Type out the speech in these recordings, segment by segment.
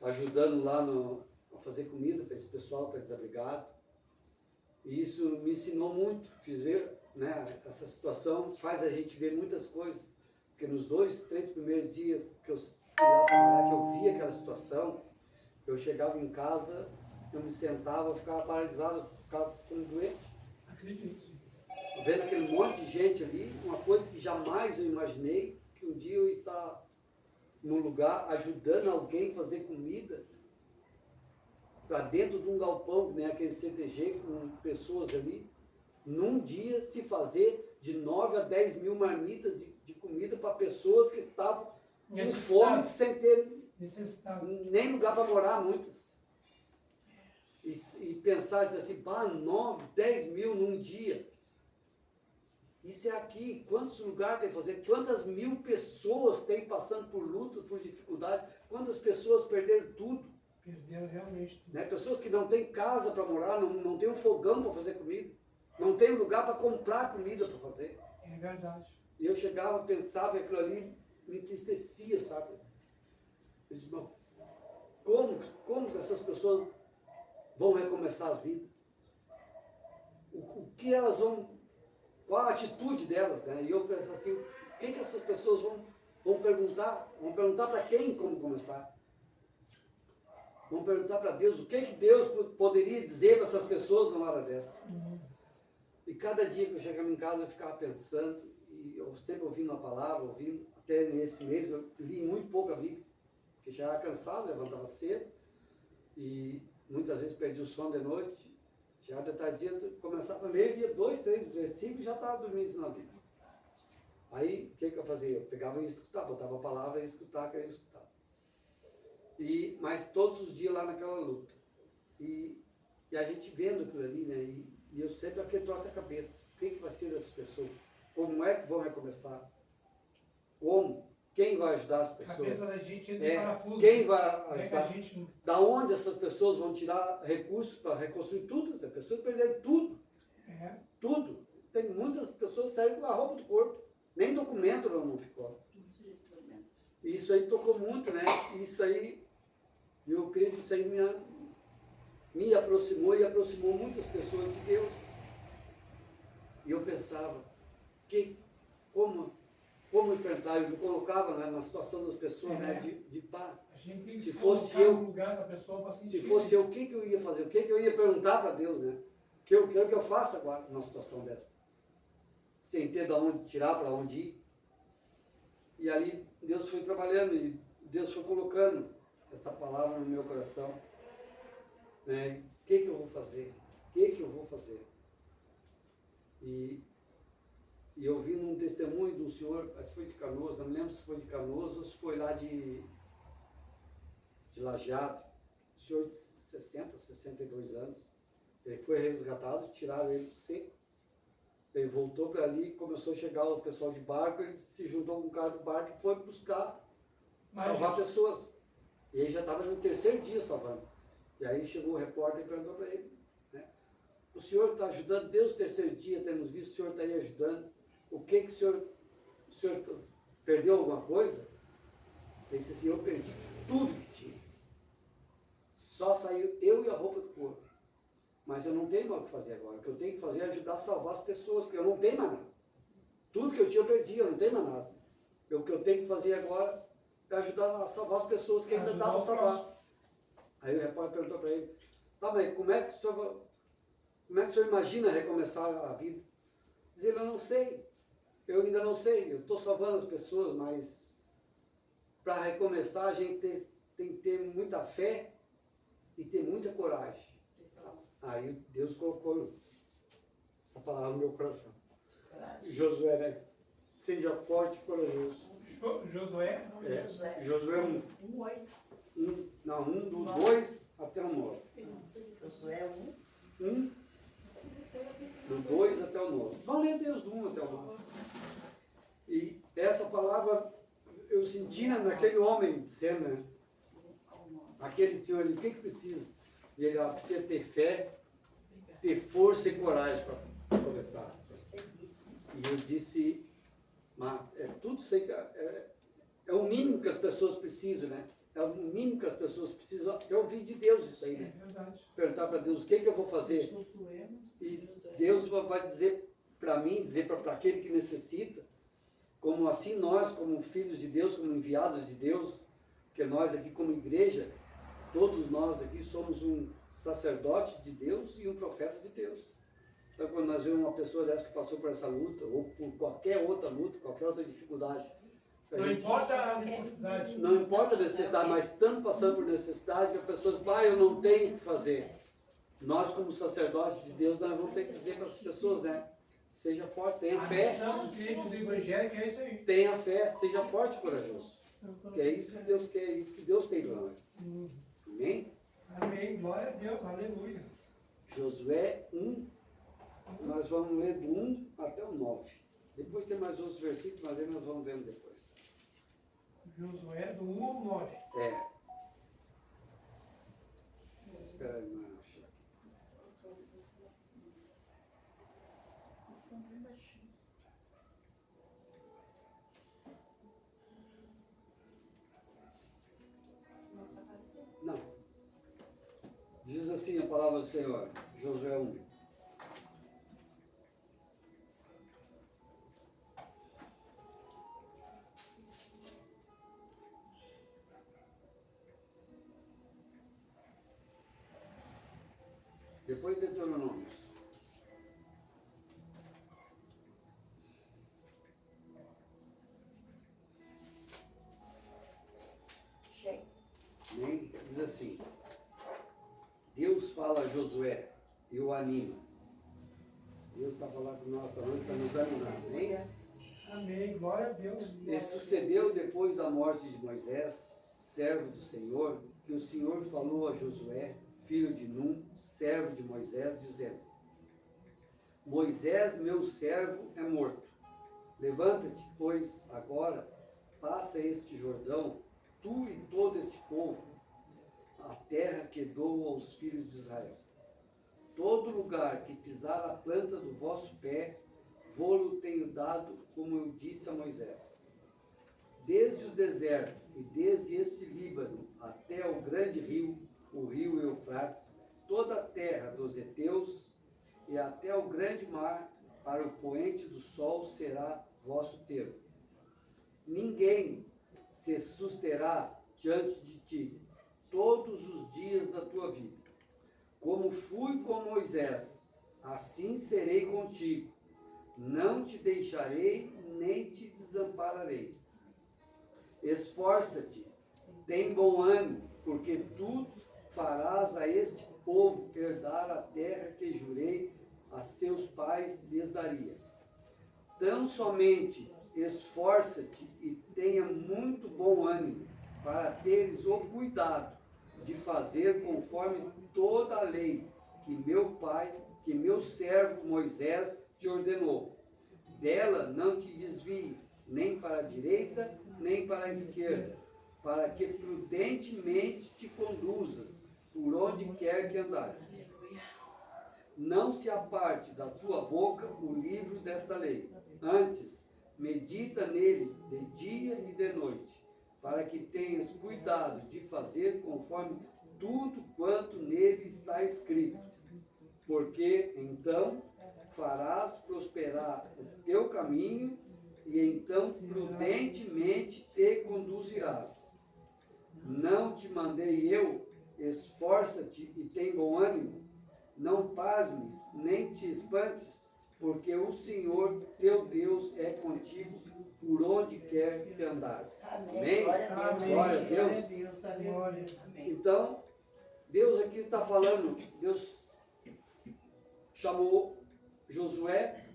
ajudando lá a fazer comida para esse pessoal que está desabrigado. E isso me ensinou muito, fiz ver, né, essa situação faz a gente ver muitas coisas. Porque nos 2, 3 primeiros dias que eu fui lá trabalhar, que eu vi aquela situação, eu chegava em casa, eu me sentava, eu ficava paralisado, ficava como doente. Acredito. Vendo aquele monte de gente ali, uma coisa que jamais eu imaginei, que um dia eu ia estar num lugar ajudando alguém a fazer comida para dentro de um galpão, né, aquele CTG com pessoas ali, num dia se fazer de 9 a 10 mil marmitas de comida para pessoas que estavam com fome, sem ter nem lugar para morar, muitas. E pensar assim, 9, 10 mil num dia. Isso é aqui, quantos lugares tem que fazer, quantas mil pessoas tem passando por lutas, por dificuldade, quantas pessoas perderam tudo. Perderam realmente tudo. Né? Pessoas que não têm casa para morar, não tem um fogão para fazer comida, não tem um lugar para comprar comida para fazer. É verdade. E eu chegava, pensava, e aquilo ali me entristecia, sabe? Eu disse, como que essas pessoas vão recomeçar as vidas? O que elas vão, qual a atitude delas, né? E eu penso assim, o que essas pessoas vão perguntar? Vão perguntar para quem como começar? Vão perguntar para Deus, o que Deus poderia dizer para essas pessoas numa hora dessa? E cada dia que eu chegava em casa eu ficava pensando, e eu sempre ouvindo a palavra, até nesse mês eu li muito pouco a Bíblia, porque já era cansado, levantava cedo, e muitas vezes perdi o sono de noite, já de tarde começava a ler, lia 2, 3 versículos e já estava dormindo na Bíblia. Aí, o que eu fazia? Eu pegava e escutava, botava a palavra e escutava, que eu ia escutar. Mas todos os dias lá naquela luta. E a gente vendo aquilo ali, né? E eu sempre aquietou a cabeça. O que vai ser dessas pessoas? Como é que vão recomeçar? Como? Quem vai ajudar as pessoas? A cabeça da gente entra em parafuso. Quem vai ajudar? Gente... Da onde essas pessoas vão tirar recursos para reconstruir tudo? As pessoas perderam tudo. Tudo. Tem muitas pessoas que saíram com a roupa do corpo. Nem documento não ficou. Isso aí tocou muito, né? Isso aí, eu creio que isso aí me aproximou e aproximou muitas pessoas de Deus. E eu pensava, como enfrentar? Eu me colocava, né, na situação das pessoas, né, de pá. A gente tem que se fosse eu, no lugar da pessoa para sentir. Se fosse eu, o que eu ia fazer? O que eu ia perguntar para Deus, né? O que eu faço agora numa situação dessa? Sem ter de onde tirar, para onde ir. E ali Deus foi trabalhando e Deus foi colocando essa palavra no meu coração. Né? O que eu vou fazer? O que eu vou fazer? E eu vi num testemunho de um senhor, acho que foi de Canoas, não me lembro se foi de Canoas ou se foi lá de Lajeado, um senhor de 60, 62 anos. Ele foi resgatado, tiraram ele seco. Ele voltou para ali, começou a chegar o pessoal de barco, ele se juntou com o cara do barco e foi buscar salvar pessoas. E ele já estava no 3º dia salvando. E aí chegou o repórter e perguntou para ele, né? O senhor está ajudando, desde o 3º dia temos visto, o senhor está aí ajudando. O que o senhor perdeu alguma coisa? Ele disse assim, eu perdi tudo que tinha. Só saiu eu e a roupa do corpo. Mas eu não tenho mais o que fazer agora. O que eu tenho que fazer é ajudar a salvar as pessoas, porque eu não tenho mais nada. Tudo que eu tinha eu perdi, eu não tenho mais nada. O que eu tenho que fazer agora é ajudar a salvar as pessoas que ainda dá para salvar. Aí o repórter perguntou para ele, tá, mas como é que o senhor imagina recomeçar a vida? Diz ele, eu não sei. Eu ainda não sei. Eu estou salvando as pessoas, mas para recomeçar a gente tem que ter muita fé e ter muita coragem. Aí Deus colocou essa palavra no meu coração. Josué, né? Seja forte e corajoso. Josué? Josué 1. 1:8. Não, do 2 até o 9. Josué 1. Do 2 até o 9. Vamos ler Deus do 1 até o 9. E essa palavra eu senti naquele homem dizendo, né? Aquele senhor ali, o que precisa? Ele precisa ter fé, ter força e coragem para começar. E eu disse, mas tudo isso é o mínimo que as pessoas precisam, né? É o mínimo que as pessoas precisam é ouvir de Deus isso aí, É né? verdade. Perguntar para Deus o que eu vou fazer. Josué, E Deus vai dizer para mim, dizer para aquele que necessita, como assim nós, como filhos de Deus, como enviados de Deus, porque nós aqui como igreja, todos nós aqui somos um sacerdote de Deus e um profeta de Deus. Então quando nós vemos uma pessoa dessa que passou por essa luta, ou por qualquer outra luta, qualquer outra dificuldade, Não importa a necessidade. não importa a necessidade, mas estando passando por necessidade, que a pessoa diz, pai, eu não tenho o que fazer. Nós, como sacerdotes de Deus, nós vamos ter que dizer para as pessoas, né? Seja forte, tenha A fé. missão do cliente do evangélico é isso aí. Tenha fé, seja forte e corajoso. Que é isso que Deus quer, é isso que Deus tem para nós. Amém? Amém. Glória a Deus. Aleluia. Josué 1, nós vamos ler do 1 até o 9. Depois tem mais outros versículos, mas aí nós vamos vendo depois. Josué do 1 ao 9. É. Espera aí, não achar aqui. o som bem baixinho. Não tá aparecendo. Não. Diz assim a palavra do Senhor, Josué 1. Depois de Deuteronômio. Cheio. Amém? Diz assim, Deus fala a Josué e o anima. Deus está falando com nós também para nos animar, amém? Amém. Glória a Deus. E sucedeu depois da morte de Moisés, servo do Senhor, que o Senhor falou a Josué, filho de Num, servo de Moisés, dizendo, Moisés, meu servo, é morto. Levanta-te, pois, agora, passa este Jordão, tu e todo este povo, a terra que dou aos filhos de Israel. Todo lugar que pisar a planta do vosso pé, vou-lo tenho dado, como eu disse a Moisés. Desde o deserto e desde esse Líbano até o grande rio, o rio Eufrates, toda a terra dos heteus e até o grande mar, para o poente do sol será vosso termo. Ninguém se susterá diante de ti todos os dias da tua vida. Como fui com Moisés, assim serei contigo. Não te deixarei, nem te desampararei. Esforça-te, tem bom ânimo, porque tu farás a este povo herdar a terra que jurei a seus pais lhes daria. Tão somente esforça-te e tenha muito bom ânimo, para teres o cuidado de fazer conforme toda a lei que meu pai, que meu servo Moisés te ordenou. Dela não te desvies, nem para a direita, nem para a esquerda, para que prudentemente te conduzas por onde quer que andares. Não se aparte da tua boca o livro desta lei. Antes, medita nele de dia e de noite, para que tenhas cuidado de fazer conforme tudo quanto nele está escrito. Porque então farás prosperar o teu caminho e então prudentemente te conduzirás. Não te mandei eu, esforça-te e tem bom ânimo. Não pasmes, nem te espantes, porque o Senhor teu Deus é contigo por onde quer que andares. Amém. Glória a Deus. Glória a Deus. Glória a Deus. Aleluia. Amém. Então, Deus aqui está falando, Deus chamou Josué,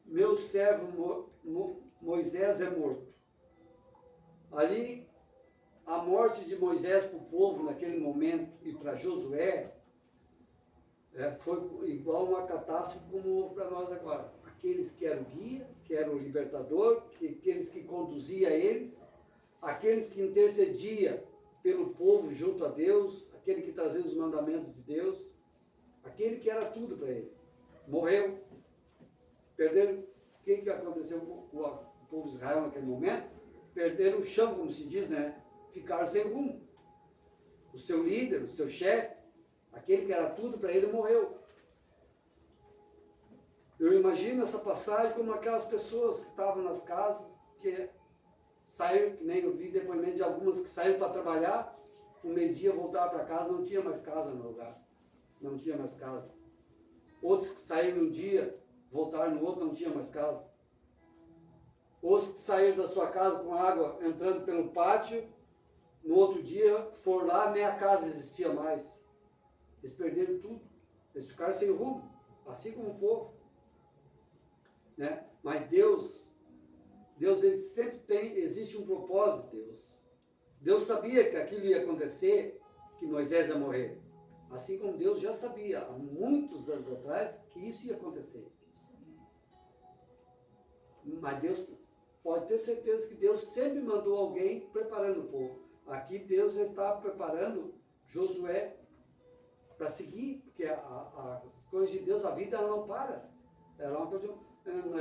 meu servo Moisés é morto. Ali, a morte de Moisés para o povo naquele momento e para Josué foi igual uma catástrofe como para nós agora. Aqueles que eram o guia, que eram o libertador, aqueles que conduzia eles, aqueles que intercedia pelo povo junto a Deus, aquele que trazia os mandamentos de Deus, aquele que era tudo para ele. Morreu. Perderam. O que aconteceu com o povo de Israel naquele momento? Perderam o chão, como se diz, né? ficaram sem rumo. O seu líder, o seu chefe, aquele que era tudo para ele, morreu. Eu imagino essa passagem como aquelas pessoas que estavam nas casas, que saíram, que nem eu vi depoimento de algumas que saíram para trabalhar, no meio-dia voltaram para casa, não tinha mais casa no lugar. Não tinha mais casa. Outros que saíram um dia, voltaram no outro, não tinha mais casa. Outros que saíram da sua casa com água entrando pelo pátio, no outro dia foram lá, nem a casa existia mais. Eles perderam tudo. Eles ficaram sem rumo, assim como o povo. Né? Mas Deus ele sempre tem, existe um propósito de Deus. Deus sabia que aquilo ia acontecer, que Moisés ia morrer. Assim como Deus já sabia, há muitos anos atrás, que isso ia acontecer. Mas Deus, pode ter certeza que Deus sempre mandou alguém preparando o povo. Aqui Deus já estava preparando Josué para seguir, porque as coisas de Deus, a vida ela não para. Ela é uma coisa,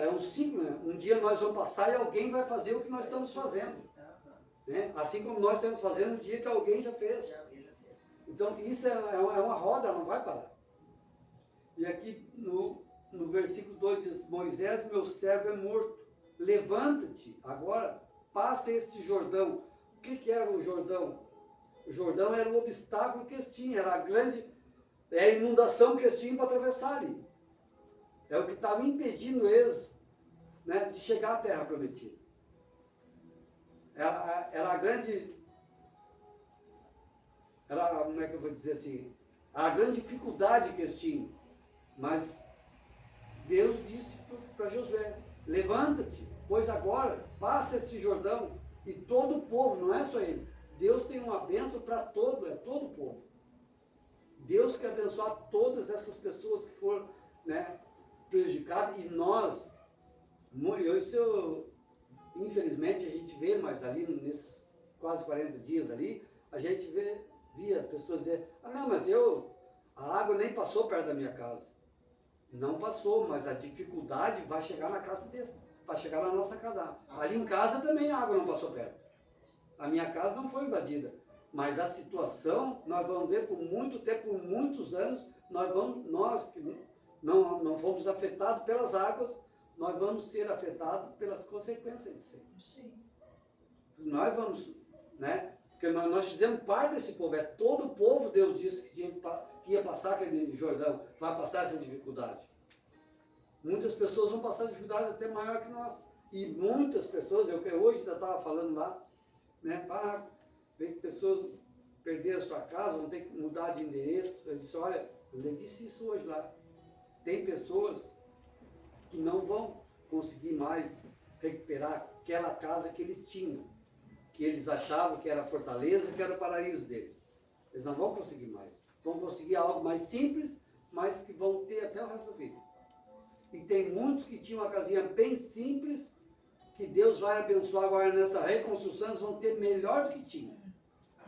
é um ciclo, né? Um dia nós vamos passar e alguém vai fazer o que nós estamos fazendo. Né? Assim como nós estamos fazendo um dia que alguém já fez. Então isso é uma roda, não vai parar. E aqui no versículo 2 diz: Moisés, meu servo, é morto. Levanta-te agora, passa este Jordão. O que era o Jordão? O Jordão era o obstáculo que eles tinham, era a inundação que eles tinham para atravessar ali. É o que estava impedindo eles, né, de chegar à terra prometida. Era a grande... como é que eu vou dizer assim? A grande dificuldade que eles tinham. Mas Deus disse para Josué: levanta-te, pois agora passa esse Jordão, e todo o povo, não é só ele. Deus tem uma bênção para todo o povo. Deus quer abençoar todas essas pessoas que foram, né, prejudicadas, e nós, infelizmente a gente vê, mas ali nesses quase 40 dias ali, a gente via pessoas dizer: não, mas a água nem passou perto da minha casa. Não passou, mas a dificuldade vai chegar na casa desse, vai chegar na nossa casa. Ali em casa também a água não passou perto. A minha casa não foi invadida. Mas a situação, nós vamos ver por muito tempo, por muitos anos, nós que não fomos afetados pelas águas, nós vamos ser afetados pelas consequências disso. Sim. Nós vamos, né? Porque nós fizemos parte desse povo, é todo o povo. Deus disse que ia passar aquele Jordão, vai passar essa dificuldade. Muitas pessoas vão passar dificuldade até maior que nós. E muitas pessoas, eu hoje ainda estava falando lá, né? Ver que pessoas perderam a sua casa, vão ter que mudar de endereço. Eu disse: olha, eu disse isso hoje lá. Tem pessoas que não vão conseguir mais recuperar aquela casa que eles tinham, que eles achavam que era a fortaleza, que era o paraíso deles. Eles não vão conseguir mais. Vão conseguir algo mais simples, mas que vão ter até o resto da vida. E tem muitos que tinham uma casinha bem simples, que Deus vai abençoar agora nessa reconstrução, eles vão ter melhor do que tinham.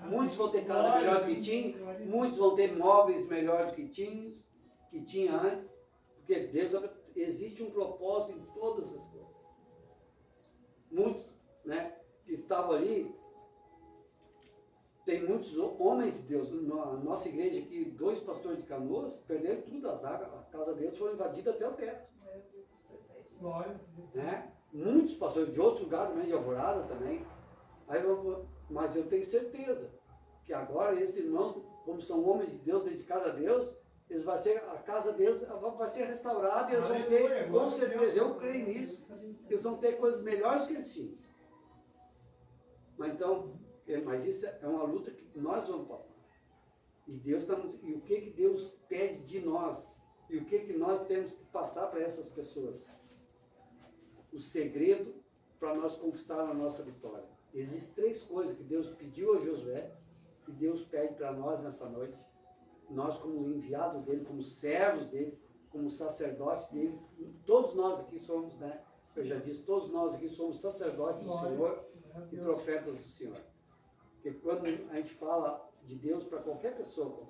Muitos vão ter casa melhor do que tinham, muitos vão ter móveis melhor do que tinha antes, porque Deus, existe um propósito em todas as coisas. Muitos, né, que estavam ali, tem muitos homens de Deus. Na nossa igreja aqui, 2 pastores de Canoas perderam tudo, as águas, a casa deles foi invadida até o teto. Né? Muitos pastores de outros lugares, também de Alvorada também. Mas eu tenho certeza que agora esses irmãos, como são homens de Deus, dedicados a Deus, a casa deles vai ser restaurada, e eles vão ter, com certeza, eu creio nisso, eles vão ter coisas melhores do que eles tinham. Mas isso é uma luta que nós vamos passar. E o que Deus pede de nós? E o que nós temos que passar para essas pessoas? O segredo para nós conquistar a nossa vitória. Existem 3 coisas que Deus pediu a Josué, que Deus pede para nós nessa noite. Nós, como enviados dele, como servos dele, como sacerdotes deles, todos nós aqui somos, né? Eu já disse, todos nós aqui somos sacerdotes do Senhor e profetas do Senhor. Porque quando a gente fala de Deus para qualquer pessoa,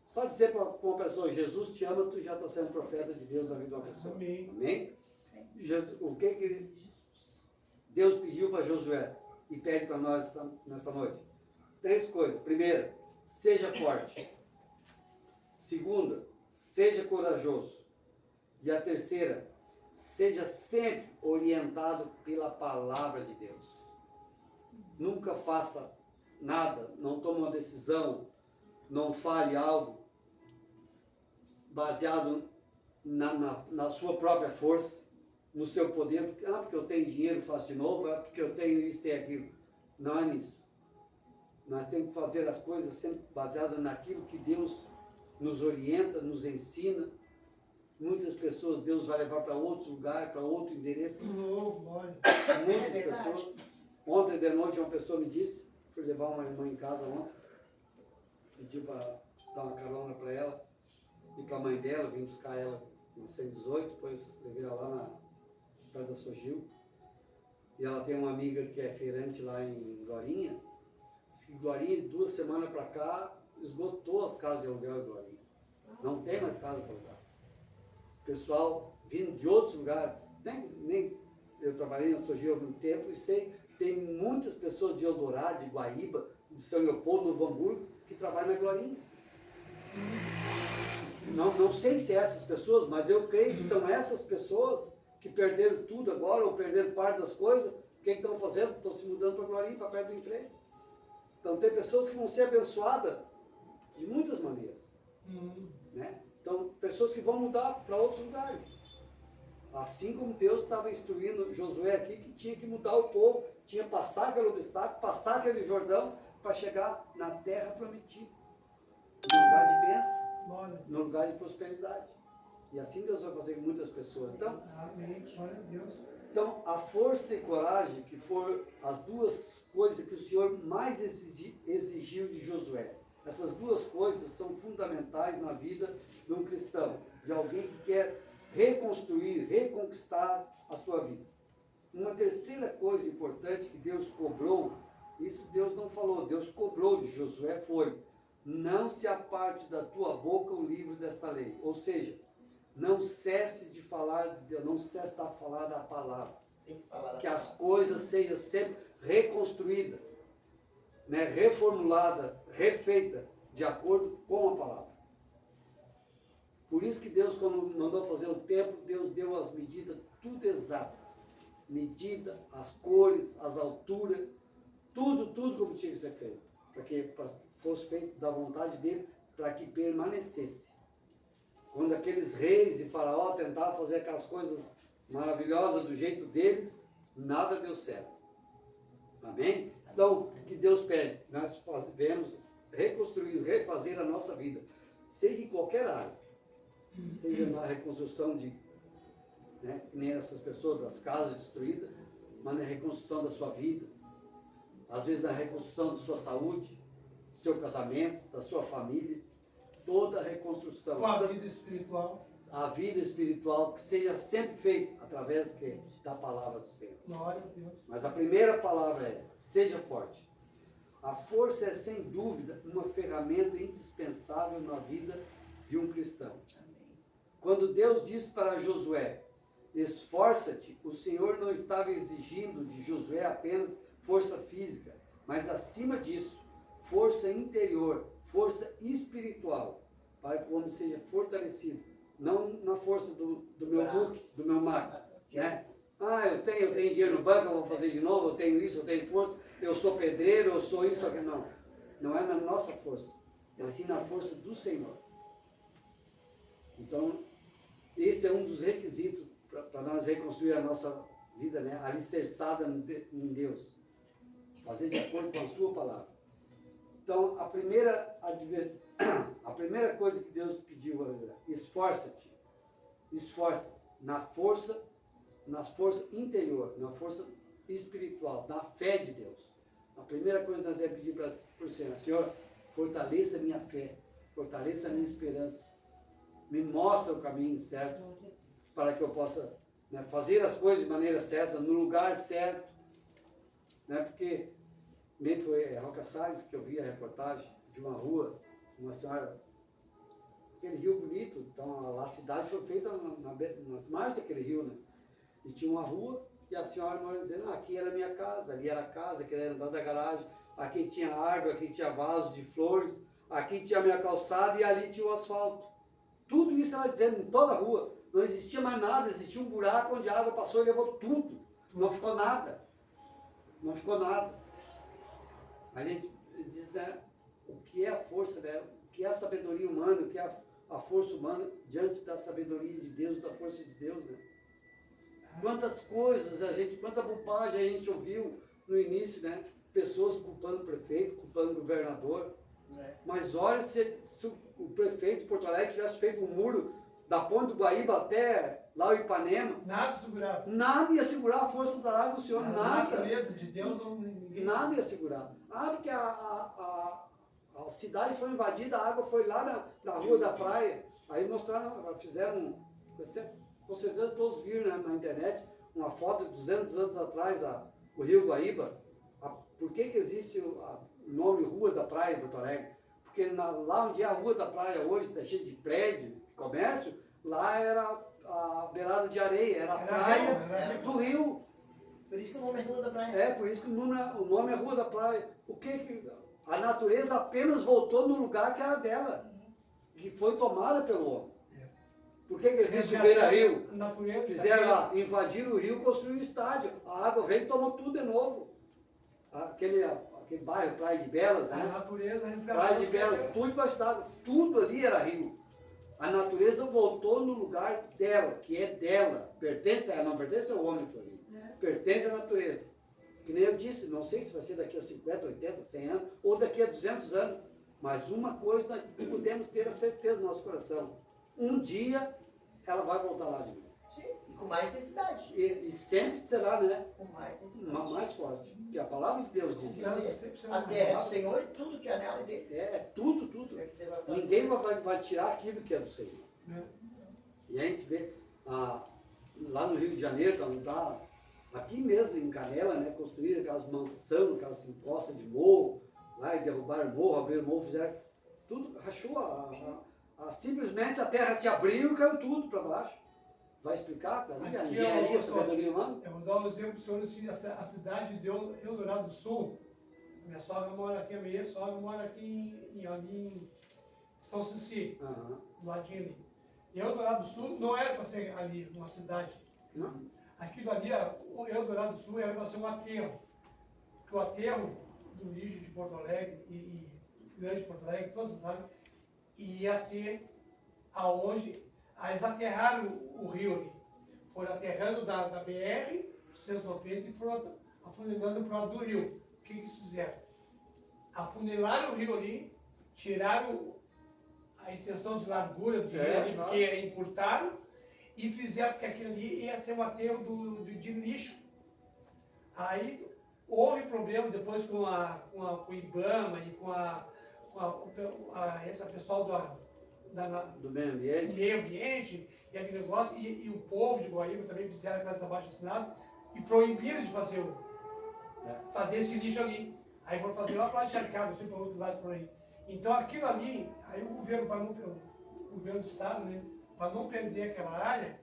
só dizer para uma pessoa: Jesus te ama, tu já está sendo profeta de Deus na vida de uma pessoa. Amém? O que Deus pediu para Josué? e pede para nós nessa noite? 3 coisas. Primeira, seja forte. Segunda, seja corajoso. E a terceira, seja sempre orientado pela palavra de Deus. Nunca faça nada, não tome uma decisão, não fale algo baseado na sua própria força, no seu poder, porque eu tenho dinheiro, faço de novo, porque eu tenho isso, tenho aquilo. Não é nisso. Nós temos que fazer as coisas sempre baseadas naquilo que Deus nos orienta, nos ensina. Muitas pessoas Deus vai levar para outros lugares, para outro endereço. Oh, glória. Muitas verdade. pessoas. Ontem de noite uma pessoa me disse, fui levar uma irmã em casa ontem, pediu para dar uma carona para ela e para a mãe dela, vim buscar ela na 118, depois levei ela lá perto da Sogil. E ela tem uma amiga que é feirante lá em Glorinha. Diz que Glorinha, de 2 semanas para cá, esgotou as casas de aluguel em Glorinha. Não tem mais casa para alugar. Pessoal vindo de outros lugares, nem eu trabalhei na Sogil há muito tempo e sei, tem muitas pessoas de Eldorado, de Guaíba, de São Leopoldo, Novo Hamburgo, que trabalham na Glorinha. Não sei se é essas pessoas, mas eu creio que são essas pessoas que perderam tudo agora, ou perderam parte das coisas. O que estão fazendo? Estão se mudando para Glorinha, para perto do emprego. Então tem pessoas que vão ser abençoadas de muitas maneiras. Né? Então, pessoas que vão mudar para outros lugares. Assim como Deus estava instruindo Josué aqui, que tinha que mudar o povo, tinha que passar aquele obstáculo, passar aquele Jordão, para chegar na terra prometida. No lugar de bênção, Glória. no lugar de prosperidade. E assim Deus vai fazer com muitas pessoas. Amém. Glória a Deus. Então, a força e coragem, que foram as 2 coisas que o Senhor mais exigiu de Josué. Essas 2 coisas são fundamentais na vida de um cristão, de alguém que quer reconstruir, reconquistar a sua vida. Uma terceira coisa importante que Deus cobrou, isso Deus não falou, Deus cobrou de Josué foi: não se aparte da tua boca o livro desta lei. Ou seja, não cesse de falar de Deus, não cesse de falar da palavra. Tem que falar da Que as palavra. coisas sejam sempre reconstruídas, né, reformulada, refeita de acordo com a palavra. Por isso que Deus, quando mandou fazer o templo, Deus deu as medidas tudo exato. Medida, as cores, as alturas, tudo como tinha que ser feito. Para que fosse feito da vontade dele, para que permanecesse. Quando aqueles reis e faraó tentavam fazer aquelas coisas maravilhosas do jeito deles, nada deu certo. Amém? Então, o que Deus pede? Nós devemos reconstruir, refazer a nossa vida, seja em qualquer área, seja na reconstrução de, né, que nem essas pessoas das casas destruídas, mas na reconstrução da sua vida, às vezes na reconstrução da sua saúde, do seu casamento, da sua família, toda a reconstrução. Com a vida espiritual. A vida espiritual que seja sempre feita através da palavra do Senhor. Glória a Deus. Mas a primeira palavra é: seja forte. A força é, sem dúvida, uma ferramenta indispensável na vida de um cristão. Quando Deus disse para Josué: esforça-te, o Senhor não estava exigindo de Josué apenas força física, mas acima disso, força interior, força espiritual, para que o homem seja fortalecido. Não na força do meu book, do meu marco, né? Eu tenho dinheiro no banco, eu vou fazer de novo, eu tenho isso, eu tenho força, eu sou pedreiro, eu sou isso, aqui. Não. Não é na nossa força, mas sim na força do Senhor. Então, esse é um dos requisitos para nós reconstruir a nossa vida, né? Alicerçada em Deus. Fazer de acordo com a sua palavra. Então, a primeira coisa que Deus pediu é: esforça-te. Esforça na força interior, na força espiritual, na fé de Deus. A primeira coisa que nós devemos pedir para o Senhor: Senhor, fortaleça a minha fé, fortaleça a minha esperança, me mostra o caminho certo, para que eu possa, né, fazer as coisas de maneira certa, no lugar certo, né, porque nem foi Roca Salles que eu vi a reportagem de uma rua, uma senhora, aquele rio bonito, então a cidade foi feita nas margens daquele rio, né? E tinha uma rua E a senhora mora dizendo, aqui era a minha casa, ali era a casa, aqui era dentro da garagem, aqui tinha árvore, aqui tinha vaso de flores, aqui tinha a minha calçada e ali tinha o asfalto. Tudo isso ela dizendo, em toda a rua. Não existia mais nada, existia um buraco onde a água passou e levou tudo. Não ficou nada. Não ficou nada. A gente diz, né, o que é a força, né, o que é a sabedoria humana, o que é a força humana diante da sabedoria de Deus, da força de Deus, né? Quantas coisas quanta bobagem a gente ouviu no início, né? Pessoas culpando o prefeito, culpando o governador. Mas olha, se o prefeito de Porto Alegre tivesse feito um muro da ponte do Guaíba até lá o Ipanema, Nada segurava. nada ia segurar a força da água do Senhor, A nada. natureza de Deus, ninguém Nada ia segurar. Porque a cidade foi invadida, a água foi lá na rua da praia. Aí mostraram, fizeram, com certeza todos viram, né, na internet, uma foto de 200 anos atrás, o Rio Guaíba. Por que existe o nome Rua da Praia em Porto Alegre? Porque lá onde é a Rua da Praia hoje, está cheio de prédio, de comércio, lá era a beirada de areia, era a praia do rio. Por isso que o nome é Rua da Praia. É, por isso que o nome é Rua da Praia. A natureza apenas voltou no lugar que era dela, que foi tomada pelo homem. Por que existe o Beira-Rio? Fizeram lá, invadiram o rio, construíram um estádio. A água veio e tomou tudo de novo. Aquele bairro, Praia de Belas, né? A natureza Praia de Belas, tudo debaixo d'água. Tudo ali era rio. A natureza voltou no lugar dela, que é dela. Pertence a ela, não pertence ao homem que ali. Pertence à natureza. Que nem eu disse, não sei se vai ser daqui a 50, 80, 100 anos, ou daqui a 200 anos. Mas uma coisa nós podemos ter a certeza no nosso coração. Um dia ela vai voltar lá de novo. Sim, e com mais intensidade. E sempre será, né? Com mais intensidade. Mais forte. Que a palavra de Deus diz isso. A terra é do Senhor e tudo que há nela é dele. É tudo, tudo. Tem que ter bastante. Ninguém vai tirar aquilo que é do Senhor. E a gente vê lá no Rio de Janeiro, aqui mesmo em Canela, né, construíram aquelas mansões, aquelas encostas de morro, lá e derrubaram morro, abriram morro, fizeram tudo, rachou, simplesmente a terra se abriu e caiu tudo para baixo. Vai explicar? A engenharia, a sabedoria humana? Eu vou dar um exemplo para os senhores que a cidade de Eldorado do Sul, minha sogra mora aqui, a minha ex-sogra mora aqui em São Cici, do ladinho ali. E Eldorado do Sul não era para ser ali uma cidade. Não. Aquilo ali, o Eldorado do Sul era para ser um aterro. Porque o aterro do lixo de Porto Alegre e Grande Porto Alegre, todos sabem, ia ser aonde eles aterraram o rio ali. Foram aterrando da BR, 190, e foram afunilando para o lado do rio. O que eles fizeram? Afunilaram o rio ali, tiraram a extensão de largura do rio ali, porque encurtaram, e fizeram, porque aquilo ali ia ser um aterro de lixo. Aí houve problema depois com o IBAMA e com essa pessoal do meio ambiente, e aquele negócio, e o povo de Guaíba também fizeram aquelas abaixo-assinadas e proibiram de fazer esse lixo ali. Aí foram fazer lá para encharcado, assim, para outros lados por aí. Então aquilo ali, aí o governo do estado, né, para não perder aquela área,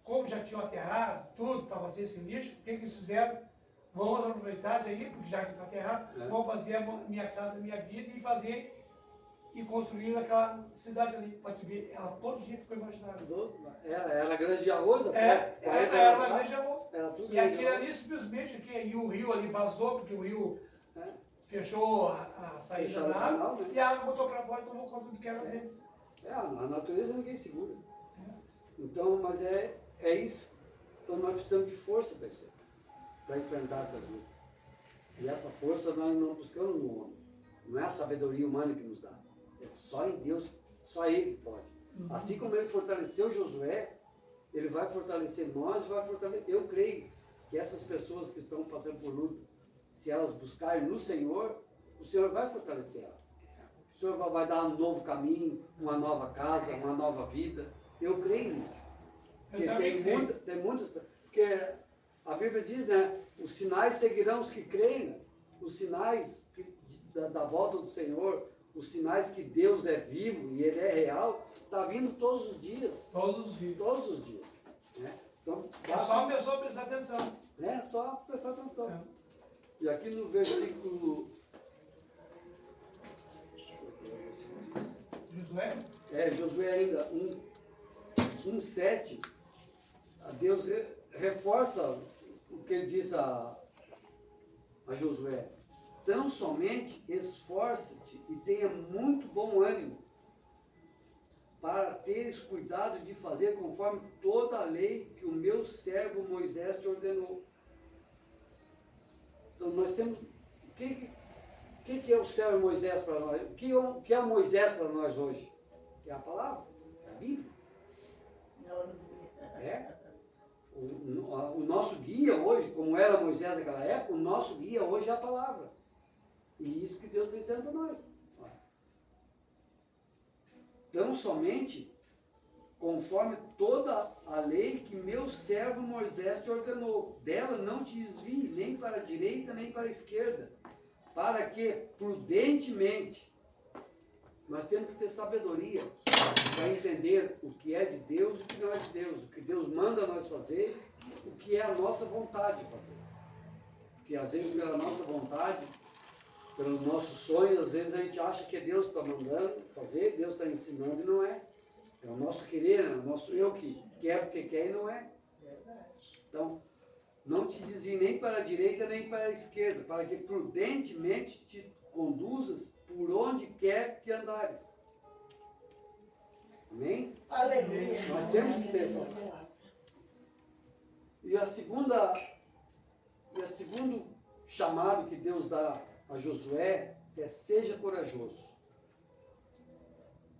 como já tinham aterrado tudo para fazer esse lixo, o que eles fizeram? Vamos aproveitar isso aí, porque já que está aterrado, vamos fazer a minha casa, a minha vida e construir aquela cidade ali. Pode ver, ela todo dia ficou imaginada. Era grande de arroz, era grande de arroz. Era tudo E aquilo ali simplesmente, e o rio ali vazou, porque o rio fechou a saída da água, né? E a água botou para fora e tomou conta do que era deles. A natureza ninguém segura. Então, mas é isso. Então nós precisamos de força, pessoal, para enfrentar essas lutas. E essa força nós não buscamos no homem. Não é a sabedoria humana que nos dá. É só em Deus, só Ele pode. Assim como Ele fortaleceu Josué, Ele vai fortalecer nós, vai fortalecer. Eu creio que essas pessoas que estão passando por luta, se elas buscarem no Senhor, o Senhor vai fortalecer elas. O Senhor vai dar um novo caminho, uma nova casa, uma nova vida. Eu creio nisso. Porque tem muitas, porque a Bíblia diz, né? Os sinais seguirão os que creem. Os sinais da volta do Senhor, os sinais que Deus é vivo e Ele é real, está vindo todos os dias. Todos os dias. Todos os dias. Né? Então, É só a pessoa prestar atenção. É só prestar atenção. É. E aqui no versículo... Josué? Josué ainda 1:7, Deus reforça o que ele diz a Josué. Tão somente esforça-te e tenha muito bom ânimo, para teres cuidado de fazer conforme toda a lei que o meu servo Moisés te ordenou. Então nós temos... O que é o servo Moisés para nós? O que é Moisés para nós hoje? É a palavra, é a Bíblia. Ela nos guia. É. O nosso guia hoje, como era Moisés naquela época, o nosso guia hoje é a palavra. E isso que Deus está dizendo para nós. Tão somente conforme toda a lei que meu servo Moisés te ordenou. Dela não te desvie nem para a direita nem para a esquerda, para que prudentemente... Nós temos que ter sabedoria para entender o que é de Deus e o que não é de Deus, o que Deus manda nós fazer, o que é a nossa vontade de fazer. Porque às vezes pela nossa vontade, pelo nosso sonho, às vezes a gente acha que é Deus que está mandando fazer, Deus está ensinando e não é. É o nosso querer, é o nosso eu que quer porque quer e não é. Então, não te desvie nem para a direita nem para a esquerda, para que prudentemente te conduzas por onde quer que andares. Amém? Aleluia. Nós temos que ter essa... E o segundo chamado que Deus dá a Josué é: seja corajoso.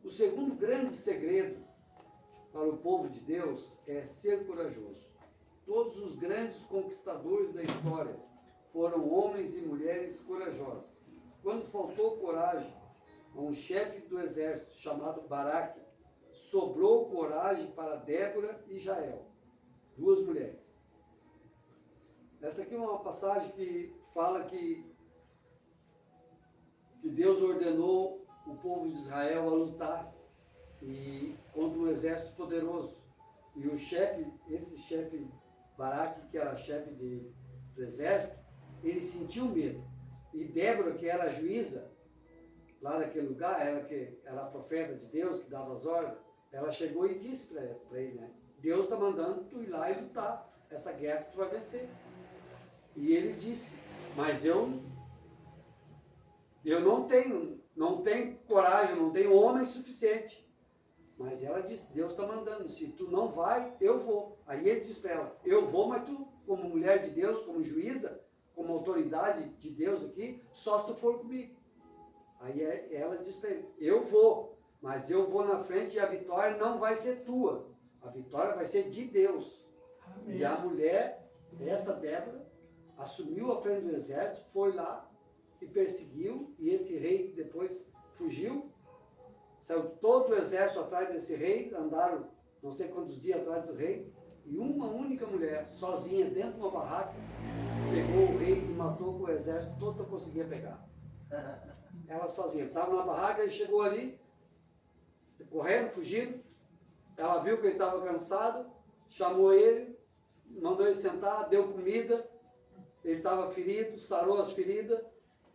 O segundo grande segredo para o povo de Deus é ser corajoso. Todos os grandes conquistadores da história foram homens e mulheres corajosos. Quando faltou coragem a um chefe do exército chamado Baraque, sobrou coragem para Débora e Jael, duas mulheres. Essa aqui é uma passagem que fala que Deus ordenou o povo de Israel a lutar contra um exército poderoso. E o esse chefe Baraque, que era chefe do exército, ele sentiu medo. E Débora, que era a juíza lá naquele lugar, ela que era a profeta de Deus, que dava as ordens, ela chegou e disse para ele, né? Deus está mandando tu ir lá e lutar essa guerra que tu vai vencer. E ele disse: mas eu não tenho coragem, não tenho homem suficiente. Mas ela disse: Deus está mandando, se tu não vai, eu vou. Aí ele disse para ela: eu vou, mas tu, como mulher de Deus, como juíza, como autoridade de Deus aqui, só se tu for comigo. Aí ela disse para ele: eu vou, mas eu vou na frente e a vitória não vai ser tua. A vitória vai ser de Deus. Amém. E a mulher, essa Débora, assumiu a frente do exército, foi lá e perseguiu, e esse rei que depois fugiu, saiu todo o exército atrás desse rei, andaram não sei quantos dias atrás do rei, e uma única mulher, sozinha, dentro de uma barraca, pegou o rei e matou com o exército todo para conseguir pegar. Ela sozinha, estava na barraca, ele chegou ali, correndo, fugindo, ela viu que ele estava cansado, chamou ele, mandou ele sentar, deu comida, ele estava ferido, sarou as feridas,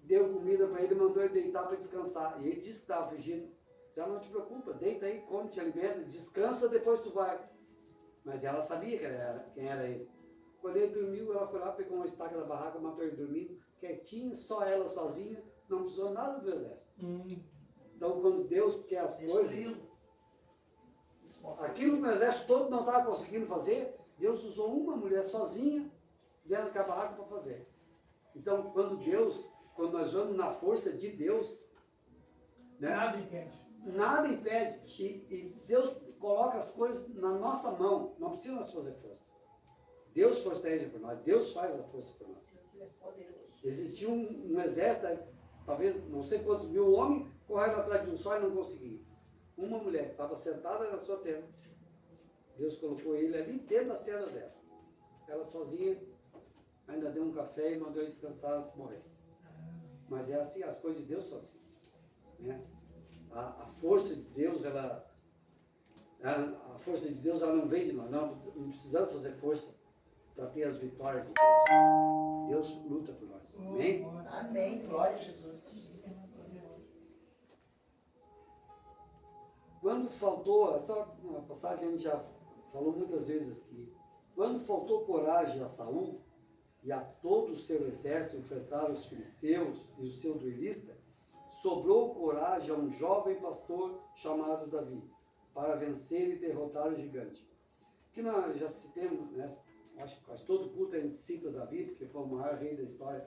deu comida para ele, mandou ele deitar para descansar. E ele disse que estava fugindo. Disse: não te preocupa, deita aí, come, te alimenta, descansa, depois tu vai. Mas ela sabia quem era ele. Quando ele dormiu, ela foi lá, pegou uma estaca da barraca, matou ele dormindo, quietinho, só ela sozinha, não precisou nada do exército. Então, quando Deus quer as coisas, aquilo que o exército todo não estava conseguindo fazer, Deus usou uma mulher sozinha dentro daquela barraca para fazer. Então, quando nós vamos na força de Deus, né, nada impede. E Deus coloca as coisas na nossa mão, não precisa nós fazer força. Deus forceja por nós, Deus faz a força por nós. Existia um exército, talvez não sei quantos mil homens, correndo atrás de um só e não conseguiam. Uma mulher que estava sentada na sua tenda, Deus colocou ele ali dentro da tenda dela. Ela sozinha, ainda deu um café e mandou ele descansar antes de morrer. Mas é assim, as coisas de Deus são assim, né? A força de Deus, a força de Deus, ela não vem de nós, não precisamos fazer força para ter as vitórias de Deus. Deus luta por nós. Amém? Amém. Glória a Jesus. Quando faltou, essa uma passagem que a gente já falou muitas vezes aqui, quando faltou coragem a Saul e a todo o seu exército enfrentar os filisteus e o seu duelista, sobrou coragem a um jovem pastor chamado Davi, para vencer e derrotar o gigante. Que nós já citamos, né? Acho que quase todo culto a gente cita Davi, porque foi o maior rei da história.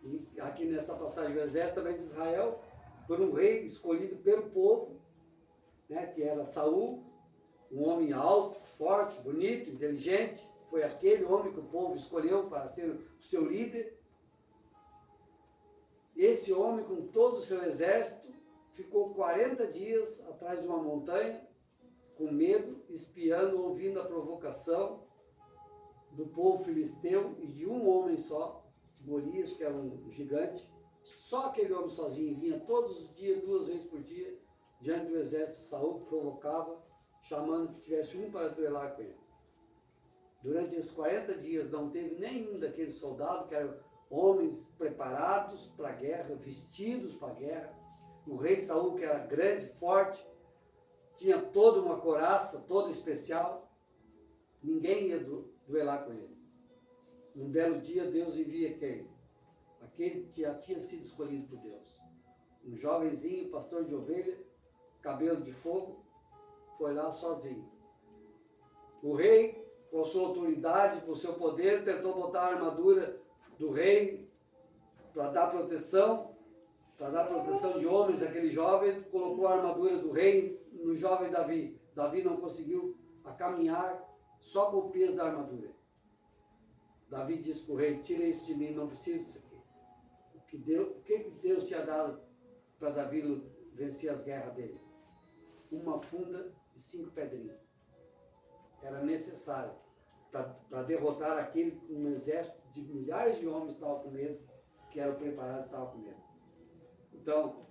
E aqui nessa passagem, o exército também de Israel, por um rei escolhido pelo povo, né, que era Saul, um homem alto, forte, bonito, inteligente. Foi aquele homem que o povo escolheu para ser o seu líder. Esse homem, com todo o seu exército, ficou 40 dias atrás de uma montanha, com medo, espiando, ouvindo a provocação do povo filisteu e de um homem só, Golias, que era um gigante. Só aquele homem sozinho vinha todos os dias, 2 vezes por dia, diante do exército de Saul, provocava, chamando que tivesse um para duelar com ele. Durante esses 40 dias não teve nenhum daqueles soldados, que eram homens preparados para a guerra, vestidos para a guerra. O rei Saul, que era grande, forte, tinha toda uma couraça, toda especial. Ninguém ia duelar com ele. Um belo dia, Deus envia quem? Aquele que já tinha sido escolhido por Deus. Um jovenzinho, pastor de ovelha, cabelo de fogo, foi lá sozinho. O rei, com sua autoridade, com seu poder, tentou botar a armadura do rei para dar proteção de homens. Aquele jovem colocou a armadura do rei no jovem Davi. Davi não conseguiu caminhar só com o peso da armadura. Davi disse para o rei: tira isso de mim, não preciso disso aqui. O que Deus tinha dado para Davi vencer as guerras dele? Uma funda de 5 pedrinhas. Era necessário para derrotar aquele com um exército de milhares de homens que estavam com medo, que eram preparados e estavam com medo. Então,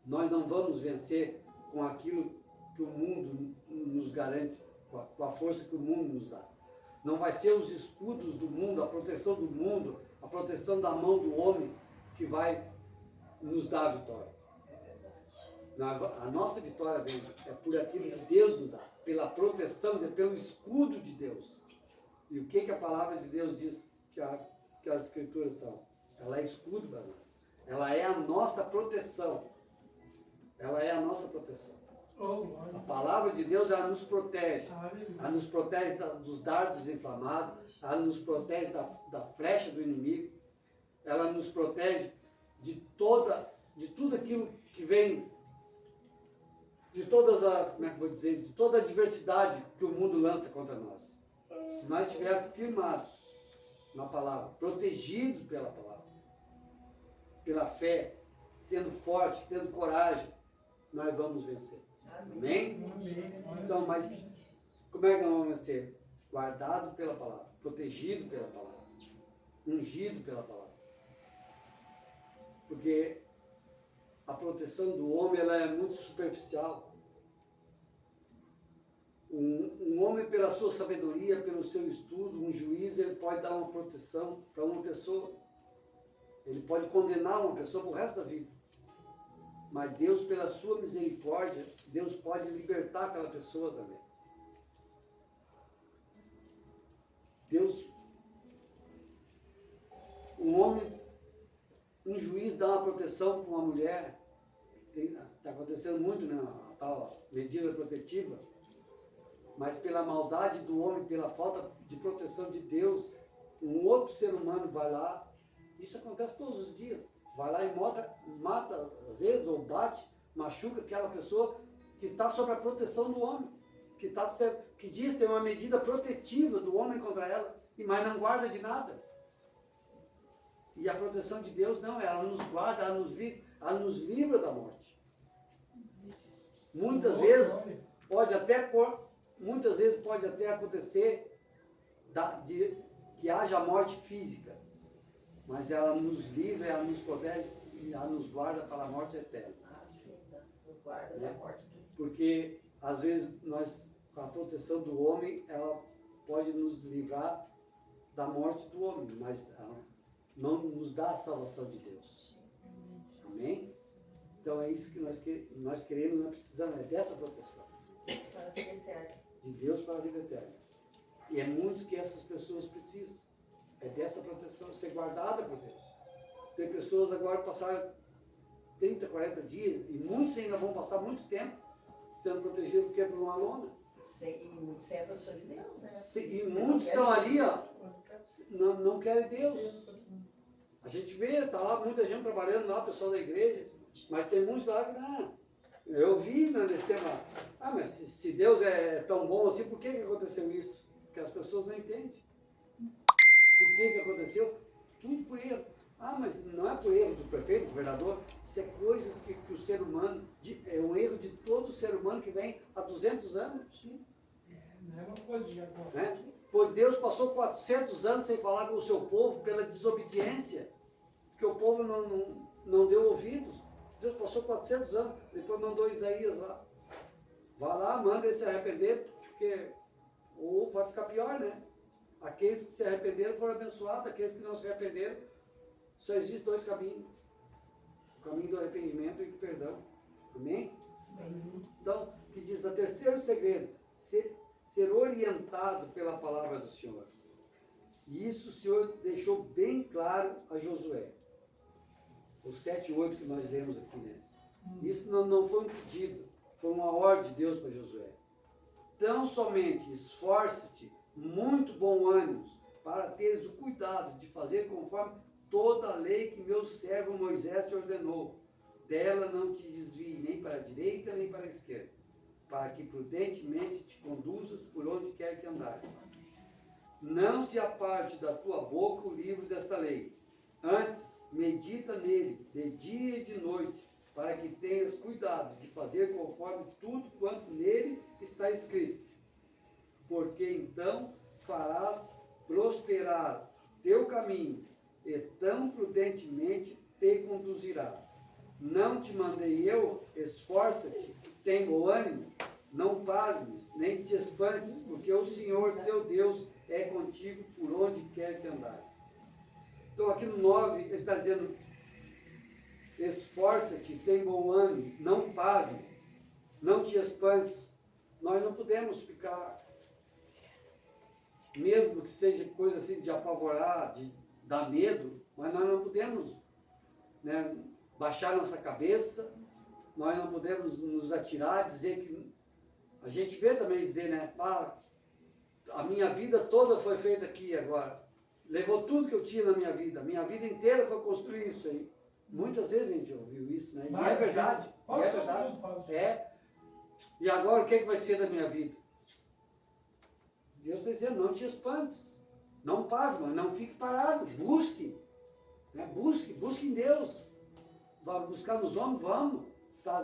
nós não vamos vencer com aquilo que o mundo nos garante, com a força que o mundo nos dá. Não vai ser os escudos do mundo, a proteção do mundo, a proteção da mão do homem que vai nos dar a vitória. A nossa vitória vem é por aquilo que Deus nos dá, pela proteção, pelo escudo de Deus. E o que a palavra de Deus diz que as escrituras são? Ela é escudo para nós. Ela é a nossa proteção. Ela é a nossa proteção. A palavra de Deus, ela nos protege. Ela nos protege dos dardos inflamados. Ela nos protege da flecha do inimigo. Ela nos protege de tudo aquilo que vem, de todas de toda a adversidade que o mundo lança contra nós. Se nós estivermos firmados na palavra, protegidos pela palavra, pela fé, sendo forte, tendo coragem, nós vamos vencer. Amém? Então, mas como é que nós vamos vencer? Guardado pela palavra, protegido pela palavra, ungido pela palavra. Porque a proteção do homem, ela é muito superficial. Um homem, pela sua sabedoria, pelo seu estudo, um juiz, ele pode dar uma proteção para uma pessoa. Ele pode condenar uma pessoa para o resto da vida. Mas Deus, pela sua misericórdia, Deus pode libertar aquela pessoa também. Deus, um juiz dá uma proteção para uma mulher. Está acontecendo muito, né? A tal medida protetiva. Mas pela maldade do homem, pela falta de proteção de Deus, um outro ser humano vai lá. Isso acontece todos os dias. Vai lá e mata às vezes, ou bate, machuca aquela pessoa que está sob a proteção do homem, que diz ter uma medida protetiva do homem contra ela, mas não guarda de nada. E a proteção de Deus não, ela nos guarda, ela nos livra da morte. Muitas vezes pode até acontecer que haja morte física. Mas ela nos livra, ela nos protege e ela nos guarda para a morte eterna. Ah, sim, nos guarda da morte. Porque, às vezes, a proteção do homem, ela pode nos livrar da morte do homem, mas não nos dá a salvação de Deus. Amém? Então é isso que nós queremos, nós precisamos, é dessa proteção. Para a vida eterna. De Deus para a vida eterna. E é muito que essas pessoas precisam. É dessa proteção, ser guardada por Deus. Tem pessoas agora que passaram 30, 40 dias, e muitos ainda vão passar muito tempo sendo protegidos porque é por uma lona. E muitos sem a proteção de Deus, né? E muitos estão ali, ó, não querem Deus. A gente vê, está lá muita gente trabalhando lá, o pessoal da igreja, mas tem muitos lá que não. Eu vi nesse tema, mas se Deus é tão bom assim, por que aconteceu isso? Porque as pessoas não entendem. Por que aconteceu? Tudo por erro. Mas não é por erro do prefeito, do governador, isso é coisas que o ser humano, é um erro de todo ser humano que vem há 200 anos. Não é uma coisa de agora. Né? Pois Deus passou 400 anos sem falar com o seu povo pela desobediência, porque o povo não deu ouvidos. Deus passou 400 anos, depois mandou Isaías lá. Vá lá, manda ele se arrepender, porque ou vai ficar pior, né? Aqueles que se arrependeram foram abençoados, aqueles que não se arrependeram, só existem dois caminhos. O caminho do arrependimento e do perdão. Amém? Então, que diz, o terceiro segredo, ser orientado pela palavra do Senhor. E isso o Senhor deixou bem claro a Josué. Os 7 e 8 que nós lemos aqui, né? Isso não foi um pedido, foi uma ordem de Deus para Josué. Tão somente esforça-te, muito bom ânimo, para teres o cuidado de fazer conforme toda a lei que meu servo Moisés te ordenou. Dela não te desvie nem para a direita nem para a esquerda, para que prudentemente te conduzas por onde quer que andares. Não se aparte da tua boca o livro desta lei. Antes, medita nele, de dia e de noite, para que tenhas cuidado de fazer conforme tudo quanto nele está escrito. Porque então farás prosperar teu caminho, e tão prudentemente te conduzirás. Não te mandei eu, esforça-te, tem bom ânimo, não pasmes, nem te espantes, porque o Senhor teu Deus é contigo por onde quer que andares. Então aqui no 9, ele está dizendo, esforça-te, tem bom ânimo, não pasme, não te espantes. Nós não podemos ficar, mesmo que seja coisa assim de apavorar, de dar medo, mas nós não podemos, né, baixar nossa cabeça, nós não podemos nos atirar, dizer que... A gente vê também dizer, né, a minha vida toda foi feita aqui agora, levou tudo que eu tinha na minha vida inteira foi construir isso aí. Muitas vezes a gente ouviu isso, né? E é verdade, é verdade. E agora o que vai ser da minha vida? Deus está dizendo, não te espantes, não pasma, não fique parado, busque, né? Busque em Deus. Vai buscar nos homens, vamos. Tá?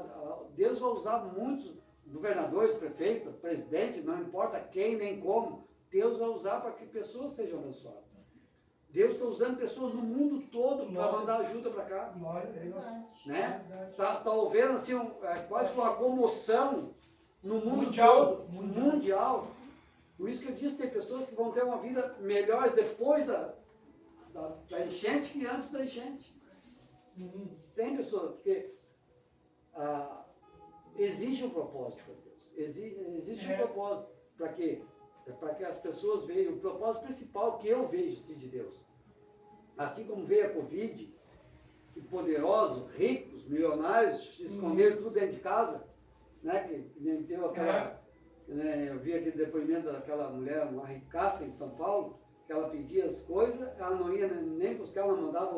Deus vai usar muitos governadores, prefeitos, presidentes, não importa quem nem como, Deus vai usar para que pessoas sejam abençoadas. Deus está usando pessoas no mundo todo para mandar ajuda para cá. Glória a Deus. Né? Tá havendo assim, quase uma comoção no mundo Mundial. todo, mundial. Por isso que eu disse, tem pessoas que vão ter uma vida melhor depois da enchente que antes da enchente. Tem pessoas, porque existe um propósito para Deus. Existe um propósito. Para quê? Para que as pessoas vejam. O propósito principal que eu vejo assim, de Deus. Assim como veio a Covid, que poderosos, ricos, milionários se esconderam tudo dentro de casa, né? Que deu aquela... Né, eu vi aquele depoimento daquela mulher, uma ricaça em São Paulo, que ela pedia as coisas, ela não ia nem buscar, ela mandava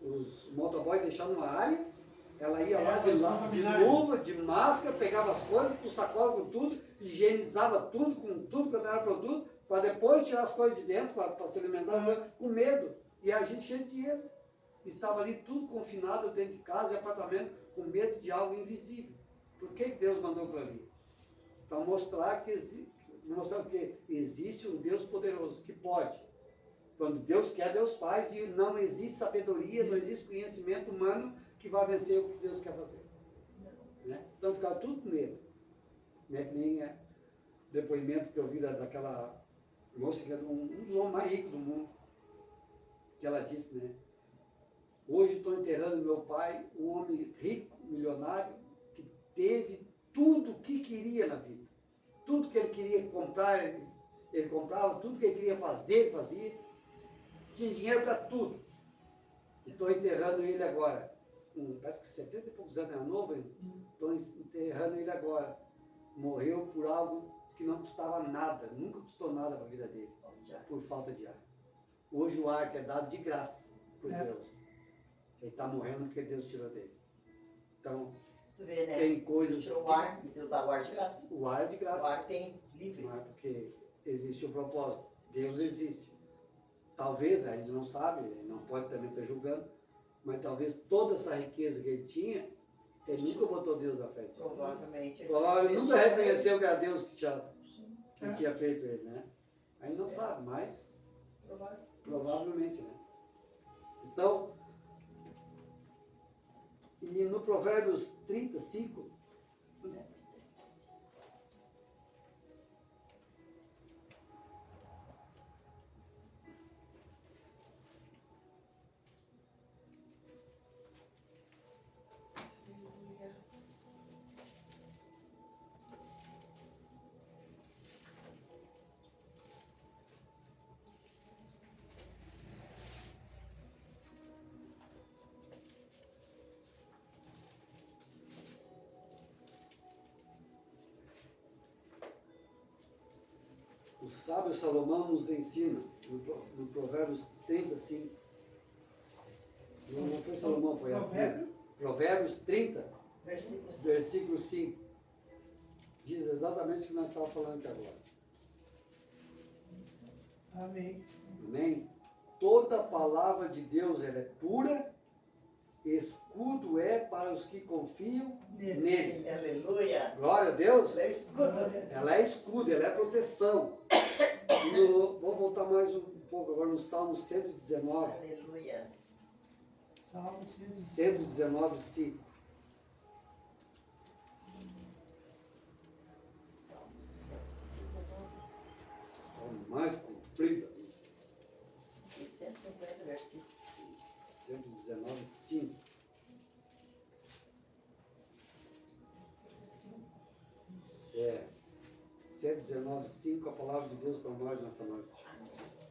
os motoboys deixar numa área, ela ia lá de luva, de máscara, pegava as coisas, com sacola, com tudo, higienizava tudo, com tudo que era produto, para depois tirar as coisas de dentro, para se alimentar, com medo. E a gente cheio de dinheiro. Estava ali tudo confinado dentro de casa e apartamento, com medo de algo invisível. Por que Deus mandou aquilo ali? Para mostrar que existe um Deus poderoso, que pode. Quando Deus quer, Deus faz, e não existe sabedoria, não existe conhecimento humano que vai vencer o que Deus quer fazer. Né? Então ficava tudo com medo. Né? Que nem depoimento que eu vi daquela moça que é um dos homens mais ricos do mundo, que ela disse, né? Hoje estou enterrando meu pai, um homem rico, milionário, que teve tudo o que queria na vida. Tudo que ele queria comprar, ele comprava, tudo que ele queria fazer, ele fazia. Tinha dinheiro para tudo. E estou enterrando ele agora. Parece que 70 e poucos anos, é novo ainda. Estou enterrando ele agora. Morreu por algo que não custava nada, nunca custou nada para a vida dele, por falta de ar. Hoje o ar que é dado de graça por Deus. Ele está morrendo porque Deus tirou dele. Então, Tu vê, né? tem coisas... Tirou o ar e Deus dá o ar de graça. O ar é de graça. O ar tem livre. Não é porque existe o propósito. Deus existe. Talvez, a gente não sabe, não pode também estar julgando, mas talvez toda essa riqueza que ele tinha, ele nunca botou Deus na frente. Provavelmente. Provavelmente nunca reconheceu que era Deus que tinha feito ele, né? A gente não sabe, mas provavelmente, né? Então, e no Provérbios 35, o sábio Salomão nos ensina, no Provérbios 35, não foi Salomão, foi Provérbios 30, versículo 5, diz exatamente o que nós estávamos falando aqui agora. Amém. Amém? Toda palavra de Deus ela é pura, escudo é para os que confiam nele. Aleluia. Glória a Deus. Ela é o escudo. Ela é escudo, ela é proteção. Vou voltar mais um pouco agora no Salmo 119. Aleluia. Salmo 119, 5. Salmo 119. Salmo mais comprido. 150 versículos. 119, 5. É. 119, 5, a palavra de Deus para nós nessa noite.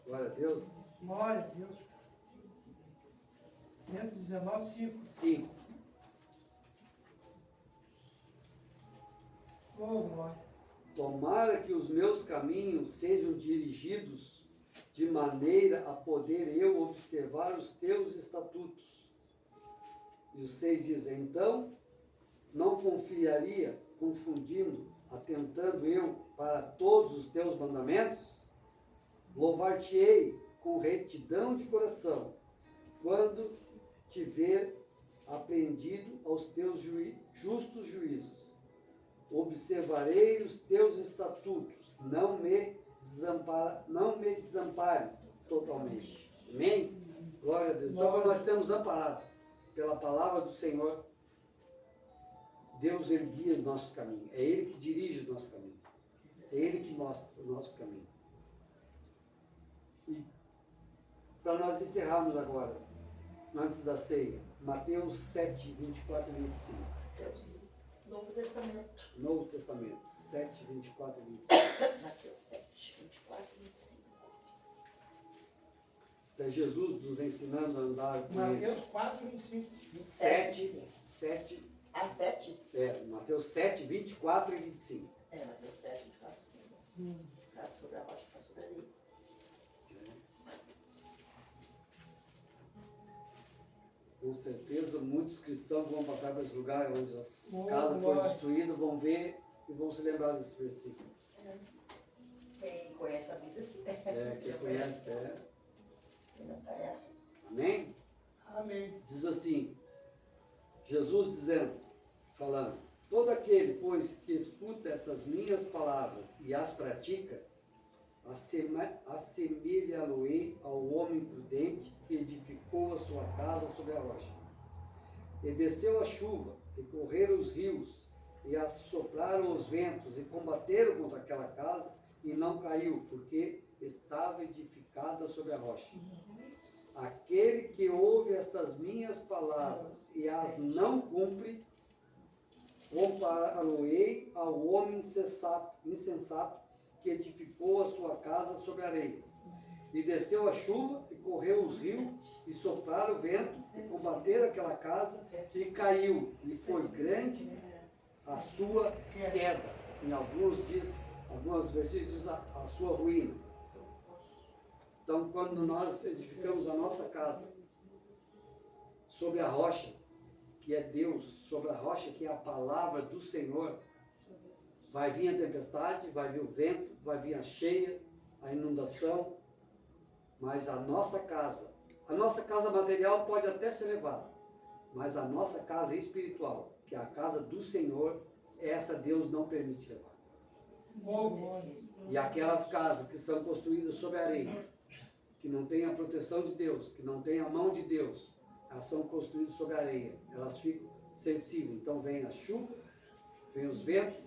Glória a Deus. Glória a Deus. 119, 5. 5. Oh, glória. Tomara que os meus caminhos sejam dirigidos de maneira a poder eu observar os teus estatutos. E o 6 diz, então, não confiaria, confundindo, atentando eu para todos os teus mandamentos? Louvar-te-ei com retidão de coração, quando tiver apreendido aos teus justos juízos. Observarei os teus estatutos, não me desampares totalmente. Amém? Glória a Deus. Então, nós temos amparado pela palavra do Senhor. Deus, Ele guia os nossos caminhos. É Ele que dirige o nosso caminho. É Ele que mostra o nosso caminho. E para nós encerrarmos agora, antes da ceia, Mateus 7, 24 e 25. Deus. Novo Testamento. Novo Testamento, 7, 24 e 25. Mateus 7, 24 e 25. Isso é Jesus nos ensinando a andar com Ele. Mateus 4, 25. 7. A 7? É, Mateus 7, 24 e 25. É, Mateus 7, 24 e 25. Está sobre a rocha, está sobre a lei. Com certeza, muitos cristãos vão passar por esse lugar onde as Oh, casas foram glória. destruídas, vão ver e vão se lembrar desse versículo. Quem conhece a Bíblia, sim. Quem conhece, Quem não conhece. Amém? Amém. Diz assim, Jesus dizendo, falando, todo aquele, pois, que escuta essas minhas palavras e as pratica, assemelha-lo-ei ao homem prudente que edificou a sua casa sobre a rocha. E desceu a chuva, e correram os rios, e assopraram os ventos, e combateram contra aquela casa, e não caiu, porque estava edificada sobre a rocha. Aquele que ouve estas minhas palavras e as não cumpre, compará-lo-ei ao homem insensato que edificou a sua casa sobre a areia. E desceu a chuva, e correu os rios, e sopraram o vento, e combateram aquela casa, e caiu. E foi grande a sua queda. Em alguns versículos diz a sua ruína. Então, quando nós edificamos a nossa casa sobre a rocha, que é Deus, sobre a rocha que é a palavra do Senhor, vai vir a tempestade, vai vir o vento, vai vir a cheia, a inundação, mas a nossa casa material pode até ser levada, mas a nossa casa espiritual, que é a casa do Senhor, essa Deus não permite levar. E aquelas casas que são construídas sobre a areia, que não tem a proteção de Deus, que não tem a mão de Deus, elas são construídas sobre a areia, elas ficam sensíveis. Então vem a chuva, vem os ventos,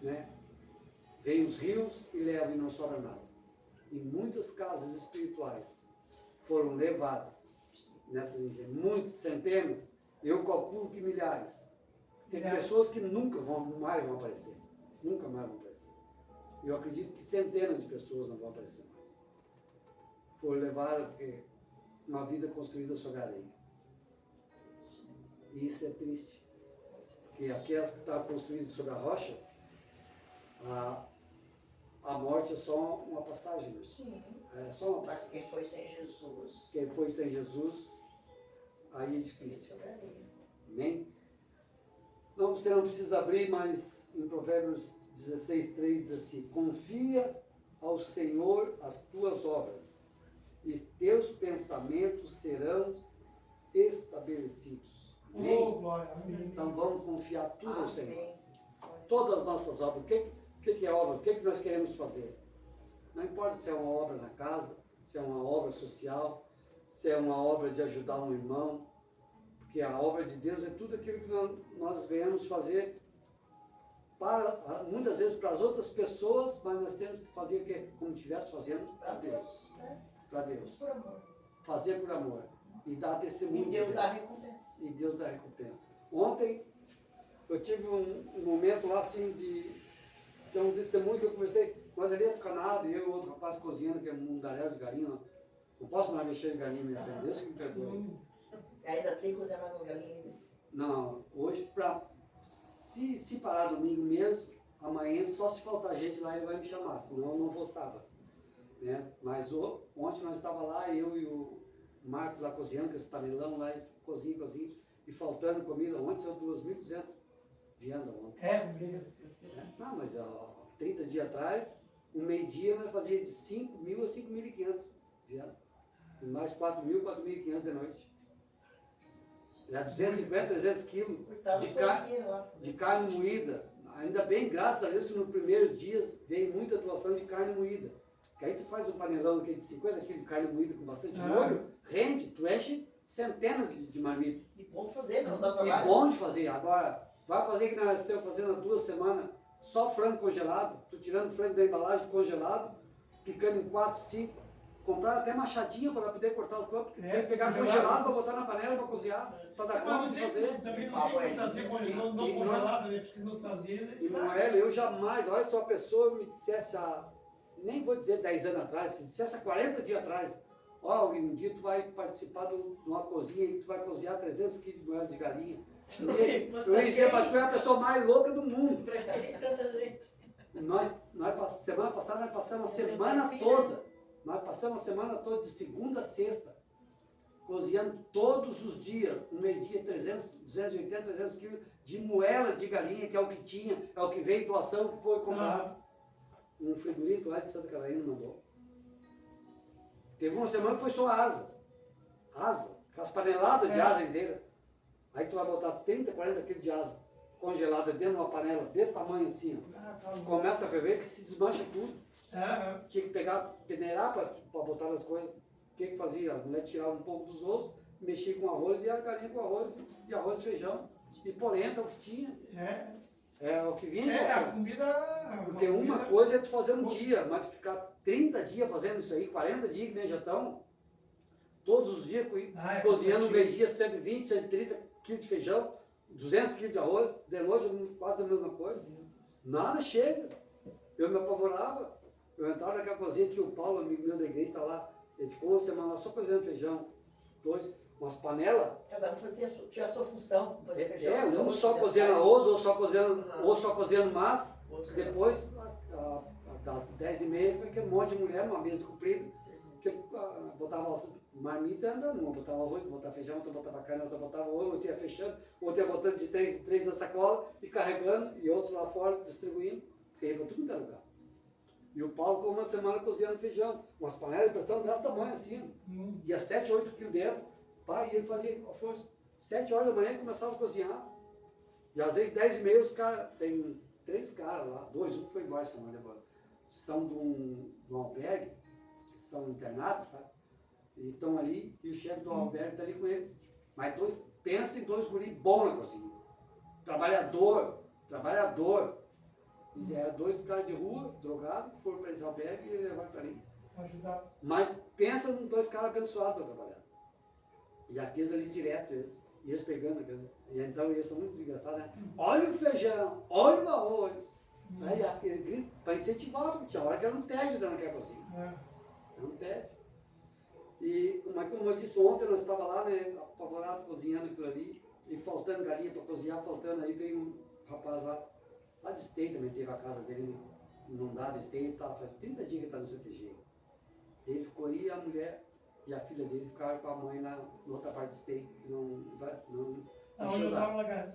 né? Vem os rios e levam e não sobra nada. E muitas casas espirituais foram levadas nessa muitas, centenas, eu calculo que milhares. Tem pessoas que nunca mais vão aparecer. Nunca mais vão aparecer. Eu acredito que centenas de pessoas não vão aparecer mais. Foram levadas porque uma vida construída sobre areia. E isso é triste. Porque aquelas que estavam construídas sobre a rocha, a morte é só uma passagem. Sim. É só uma Mas passagem. quem foi sem Jesus? Quem foi sem Jesus, aí é difícil. Sobre a areia. Amém? Não, você não precisa abrir, mas em Provérbios 16:3 diz assim: confia ao Senhor as tuas obras, e teus pensamentos serão estabelecidos. Amém? Oh, glória. Amém. Então vamos confiar tudo ao Senhor. Amém. Todas as nossas obras. O que é obra? O que nós queremos fazer? Não importa se é uma obra na casa, se é uma obra social, se é uma obra de ajudar um irmão, porque a obra de Deus é tudo aquilo que nós venhamos fazer muitas vezes para as outras pessoas, mas nós temos que fazer o quê? Como estivesse fazendo para Deus. Para Deus. Por amor. Fazer por amor. E dar testemunho. E Deus dá a recompensa. E Deus dá recompensa. Ontem eu tive um momento lá assim de um testemunho que eu conversei, nós ali atucanado, eu e o outro rapaz cozinhando, que é um mundaréu de galinha. Não posso mais mexer de galinha, minha filha. Deus que me perdoe. Ainda tem que cozinhar mais uma galinha. Não, hoje se parar domingo mesmo, amanhã só se faltar gente lá ele vai me chamar, senão eu não vou sábado. Né? Mas ontem nós estávamos lá, eu e o Marcos lá cozinhando, com esse panelão lá, e cozinha, e faltando comida. Ontem são 2.200 viandas ontem. Não, mas há 30 dias atrás, um meio-dia nós fazíamos de 5.000 a 5.500 viandas. E mais 4.000, 4.500 de noite. É 250, 300 quilos de carne moída. Ainda bem, graças a Deus, que nos primeiros dias veio muita doação de carne moída. Que aí tu faz um panelão de 50 quilos de carne moída com bastante molho, rende, tu enche centenas de marmitas. E bom de fazer, não dá E trabalho. bom de fazer. Agora, vai fazer que nós estamos fazendo há 2 semanas, só frango congelado, tu tirando frango da embalagem congelado, picando em 4, 5, comprar até machadinha para poder cortar o corpo, porque tem que pegar congelado para botar na panela para cozinhar, para dar conta de fazer. Também não tem como trazer não congelado, né? Porque se não trazer, E Noel, eu jamais, olha, se uma pessoa me dissesse nem vou dizer 10 anos atrás, se dissesse há 40 dias atrás, ó, um dia tu vai participar de uma cozinha e tu vai cozinhar 300 quilos de moela de galinha. Eu ia dizer, mas tu é a pessoa mais louca do mundo. Semana passada nós passamos a semana toda. Nós passamos a semana toda, de segunda a sexta, cozinhando todos os dias, um meio-dia, 280, 300 quilos de moela de galinha, que é o que tinha, é o que veio doação, que foi comprado. Um frigorífico lá de Santa Catarina mandou. Teve uma semana que foi só asa, com as paneladas de asa inteira. Aí tu vai botar 30, 40 quilos de asa congelada dentro de uma panela desse tamanho assim, ó. Começa a ferver que se desmancha tudo. Tinha que peneirar para botar as coisas. O que fazia? A mulher tirava um pouco dos ossos, mexia com arroz e a galinha com arroz, e arroz e feijão. E polenta, o que tinha. É o que vinha. É, a você. comida... Porque uma coisa é tu fazer um dia, mas tu ficar 30 dias fazendo isso aí, 40 dias que nem já estão, todos os dias cozinhando um meio-dia 120, 130 quilos de feijão, 200 quilos de arroz, de noite quase a mesma coisa. Nada chega. Eu me apavorava. Eu entrava naquela cozinha que o Paulo, amigo meu da igreja, está lá. Ele ficou uma semana lá só cozinhando feijão. Dois, umas panelas. Cada um tinha a sua função. Fazer feijão, Um arroz, só fazer cozinhando carne. arroz, ou só cozinhando massa. Arroz, Depois, das 10h30, aquele monte de mulher numa mesa comprida. Que botava marmita andando, uma botava arroz, botava feijão, outra botava carne, outra botava ovo, outra ia fechando, outra ia botando de 3 em 3 na sacola e carregando, e outros lá fora distribuindo, porque ia para tudo quanto é lugar. E o Paulo ficou uma semana cozinhando feijão, umas panelas de pressão desse tamanho assim, ia 7, 8 quilos dentro, pá, e ele fazia, força, 7 horas da manhã começava a cozinhar, e às vezes 10h30 os caras, tem 3 caras lá, 2, um foi embora semana agora, são de um albergue, são internados, sabe? E estão ali, e o chefe do albergue está ali com eles. Mas pensa em 2 guris bons na cozinha. Trabalhador. Eram 2 caras de rua, drogados, que foram para esse albergue e levaram para ali. Ajudar. Mas pensa em 2 caras abençoados para trabalhar. E aqueles ali direto, eles pegando, e então eles são muito desgraçados, né? Olha o feijão, olha o arroz. Aí aquele grito para incentivar, porque tinha hora que era um tédio dentro daquela cozinha. É um tédio. E como eu disse ontem, nós estávamos lá, né, apavorado, cozinhando aquilo ali, e faltando galinha para cozinhar, faltando, aí veio um rapaz lá de Esteio também, teve a casa dele inundada, Esteio, faz 30 dias que ele está no CTG. Ele ficou aí, a mulher e a filha dele ficaram com a mãe na outra parte de Esteio, que não Onde eu estava lagado.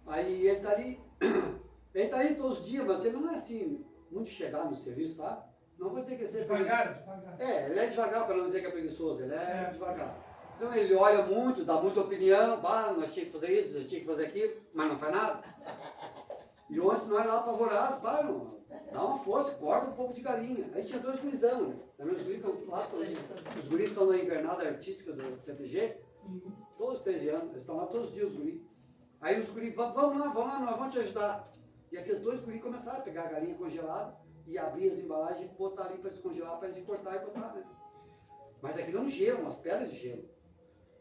Aí ele está ali todos os dias, mas ele não é assim, muito chegado no serviço, sabe? Não vou dizer que ele seja Devagar. ele é devagar, para não dizer que é preguiçoso, ele é devagar. Então ele olha muito, dá muita opinião, nós tínhamos que fazer isso, nós tínhamos que fazer aquilo, mas não faz nada. E ontem nós lá apavorados, dá uma força, corta um pouco de galinha. Aí tinha 2 gurizão, né? Também os guris estão lá, os guris são na invernada artística do CTG, todos 13 anos, eles estão lá todos os dias, os guris. Aí os guris, vamos lá, nós vamos te ajudar. E aqueles 2 guris começaram a pegar a galinha congelada, e abrir as embalagens e botar ali para descongelar, para a gente cortar e botar, né? Mas aquilo é um gelo, umas pedras de gelo.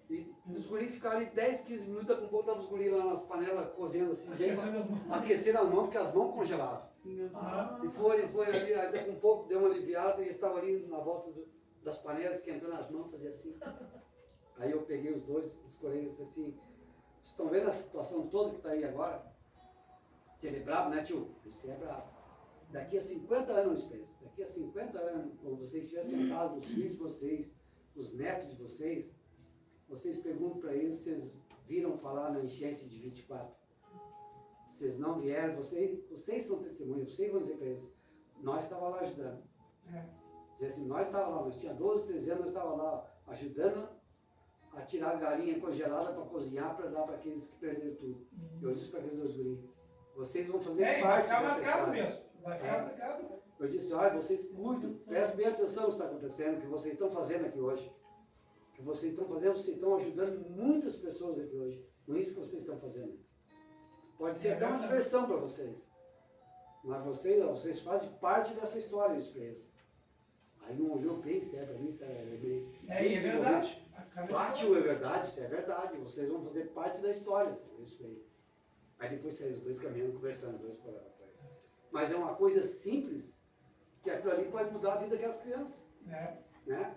E os guris ficaram ali 10, 15 minutos, daqui a pouco estavam os guris lá nas panelas cozinhando assim, aquecendo as mãos, porque as mãos congelavam. E foi ali, aí daqui a pouco deu uma aliviada e eles estavam ali na volta das panelas, esquentando as mãos, fazia assim. Aí eu peguei os 2, escolhi e disse assim, vocês estão vendo a situação toda que está aí agora? Você é bravo, né, tio? Você é bravo. Daqui a 50 anos, pensa, daqui a 50 anos, quando vocês estiverem sentados com os filhos de vocês, os netos de vocês perguntam para eles se vocês viram falar na enchente de 24. Vocês não vieram, vocês são testemunhas, vocês vão dizer para eles, nós estávamos lá ajudando. Dizer assim, nós estávamos lá, nós tínhamos 12, 13 anos, nós estávamos lá ajudando a tirar a galinha congelada para cozinhar, para dar para aqueles que perderam tudo. Eu disse para aqueles 2 guris, vocês vão fazer parte dessa história. Mesmo. Vai ficar marcado. Eu disse, olha, vocês cuidam, prestem bem atenção no que está acontecendo, o que vocês estão fazendo aqui hoje. O que vocês estão fazendo, vocês estão ajudando muitas pessoas aqui hoje. Não é isso que vocês estão fazendo. Pode ser até uma diversão para vocês. Mas vocês fazem parte dessa história, isso para eles. Aí não olhou bem, se é para mim, se é bem. É verdade. Parte é verdade, isso é verdade. Vocês vão fazer parte da história, isso para ele. Aí depois saíram os 2 caminhando, conversando, os 2 para lá. Mas é uma coisa simples, que aquilo ali pode mudar a vida daquelas crianças. Né?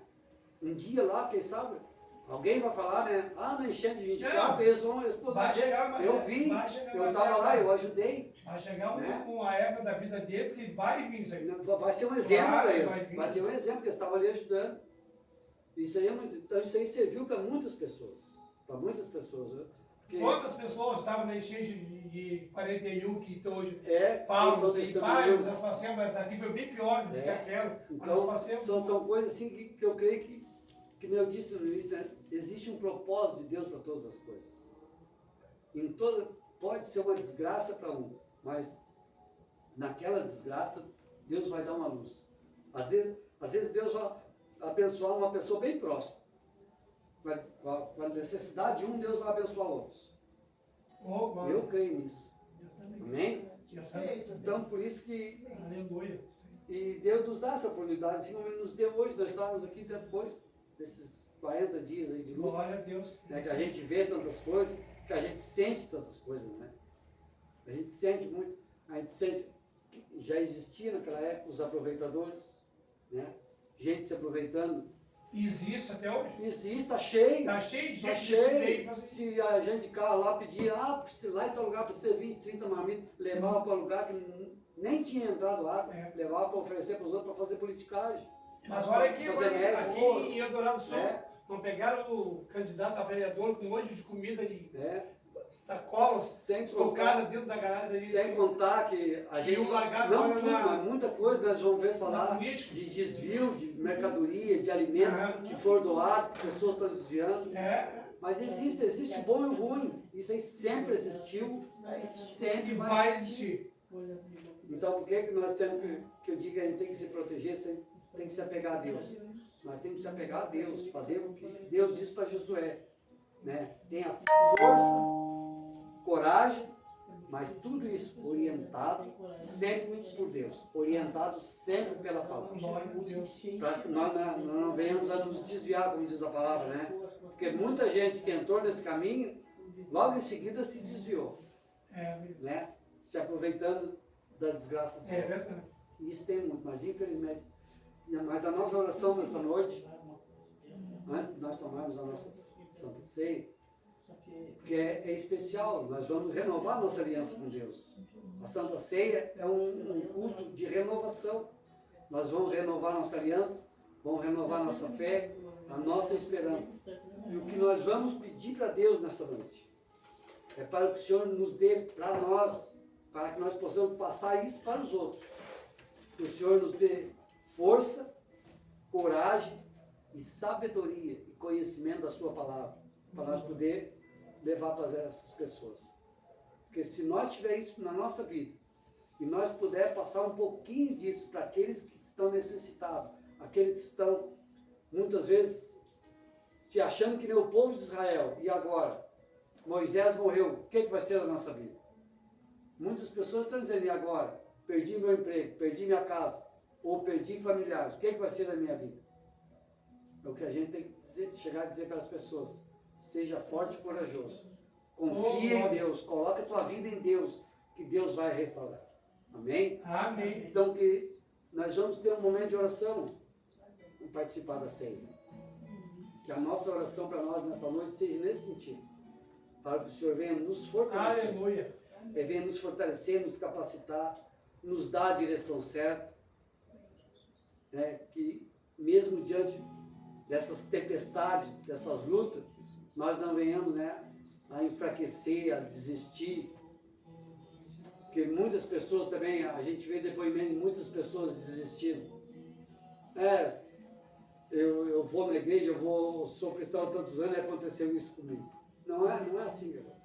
Um dia lá, quem sabe, alguém vai falar, né? Na enchente de 24, eles vai chegar, mas eu vi, eu estava lá, eu ajudei. Vai chegar uma época da vida deles que vai vir isso aí. Vai ser um exemplo para eles. Vai ser um exemplo, que eles estavam ali ajudando. Isso aí, então isso aí serviu para muitas pessoas. Para muitas pessoas. Né? Quantas pessoas estavam na enchente de 41 que hoje falam assim, pai, nós passamos, essa aqui foi bem pior do que aquela. Então, são coisas assim que eu creio que eu disse no início, né? Existe um propósito de Deus para todas as coisas. Pode ser uma desgraça para um, mas naquela desgraça, Deus vai dar uma luz. Às vezes Deus vai abençoar uma pessoa bem próxima. Com a necessidade de um, Deus vai abençoar outros. Eu creio nisso. Amém? Exatamente. Então, por isso que Aleluia. e Deus nos dá essa oportunidade, assim como Ele nos deu hoje. Nós estávamos aqui depois desses 40 dias aí de luta, Glória a Deus. né, que a gente vê tantas coisas, que a gente sente tantas coisas, né? A gente sente muito, a gente sente que já existia naquela época os aproveitadores, né? Gente se aproveitando. Existe até hoje. Existe, está cheio. Está cheio de Tá gente desse meio cheio. fazendo isso. Se a gente de carro lá pedia, precisa lá em tal lugar para você 20, 30 marmitas, levava para lugar que nem tinha entrado água, levava para oferecer para os outros para fazer politicagem. Mas olha aqui, Fazer médico, aqui ouro. em Eldorado do Sul, É. não pegaram o candidato a vereador com nojo de comida e Né? sacolas Sem estocadas contar, dentro da garagem ali. sem contar que a gente o largar não agora tudo, na- mas muita coisa nós vamos ver na falar política. de desvio de mercadoria, de alimento que for doado, que pessoas estão desviando. Mas existe o bom e o ruim. Isso aí sempre existiu e sempre E vai vai existir. existir. Então, por que nós temos que eu digo, a gente tem que se proteger, tem que se apegar a Deus. Nós temos que se apegar a Deus, fazer o que Deus disse para Josué, né? Tenha força, coragem, mas tudo isso orientado sempre por Deus, orientado sempre pela palavra. Glória a Deus. Para que nós não venhamos a nos desviar, como diz a palavra, né? Porque muita gente que entrou nesse caminho, logo em seguida se desviou, né? Se aproveitando da desgraça do É verdade. E isso tem muito, mas infelizmente. Mas a nossa oração nesta noite, antes de nós tomarmos a nossa Santa Ceia, que é especial, nós vamos renovar nossa aliança com Deus. A Santa Ceia é um culto de renovação. Nós vamos renovar nossa aliança, vamos renovar nossa fé, a nossa esperança. E o que nós vamos pedir para Deus nesta noite é para que o Senhor nos dê para nós, para que nós possamos passar isso para os outros. Que o Senhor nos dê força, coragem e sabedoria e conhecimento da sua palavra, para nós poder levar para essas pessoas. Porque se nós tivermos isso na nossa vida, e nós puder passar um pouquinho disso para aqueles que estão necessitados, aqueles que estão, muitas vezes, se achando que nem o povo de Israel, e agora, Moisés morreu, o que vai ser da nossa vida? Muitas pessoas estão dizendo, e agora? Perdi meu emprego, perdi minha casa, ou perdi familiares, o que vai ser da minha vida? É o que a gente tem que dizer, chegar a dizer para as pessoas. Seja forte e corajoso. Confia em Deus, coloca a tua vida em Deus, que Deus vai restaurar. Amém? Amém. Então que nós vamos ter um momento de oração e participar da ceia. Que a nossa oração para nós nessa noite seja nesse sentido. Para que o Senhor venha nos fortalecer. Aleluia. Venha nos fortalecer, nos capacitar, nos dar a direção certa. Né? Que mesmo diante dessas tempestades, dessas lutas, nós não venhamos, né, a enfraquecer, a desistir. Porque muitas pessoas também, a gente vê depoimento de muitas pessoas desistindo. Eu vou na igreja, sou cristão há tantos anos e aconteceu isso comigo. Não é assim, galera.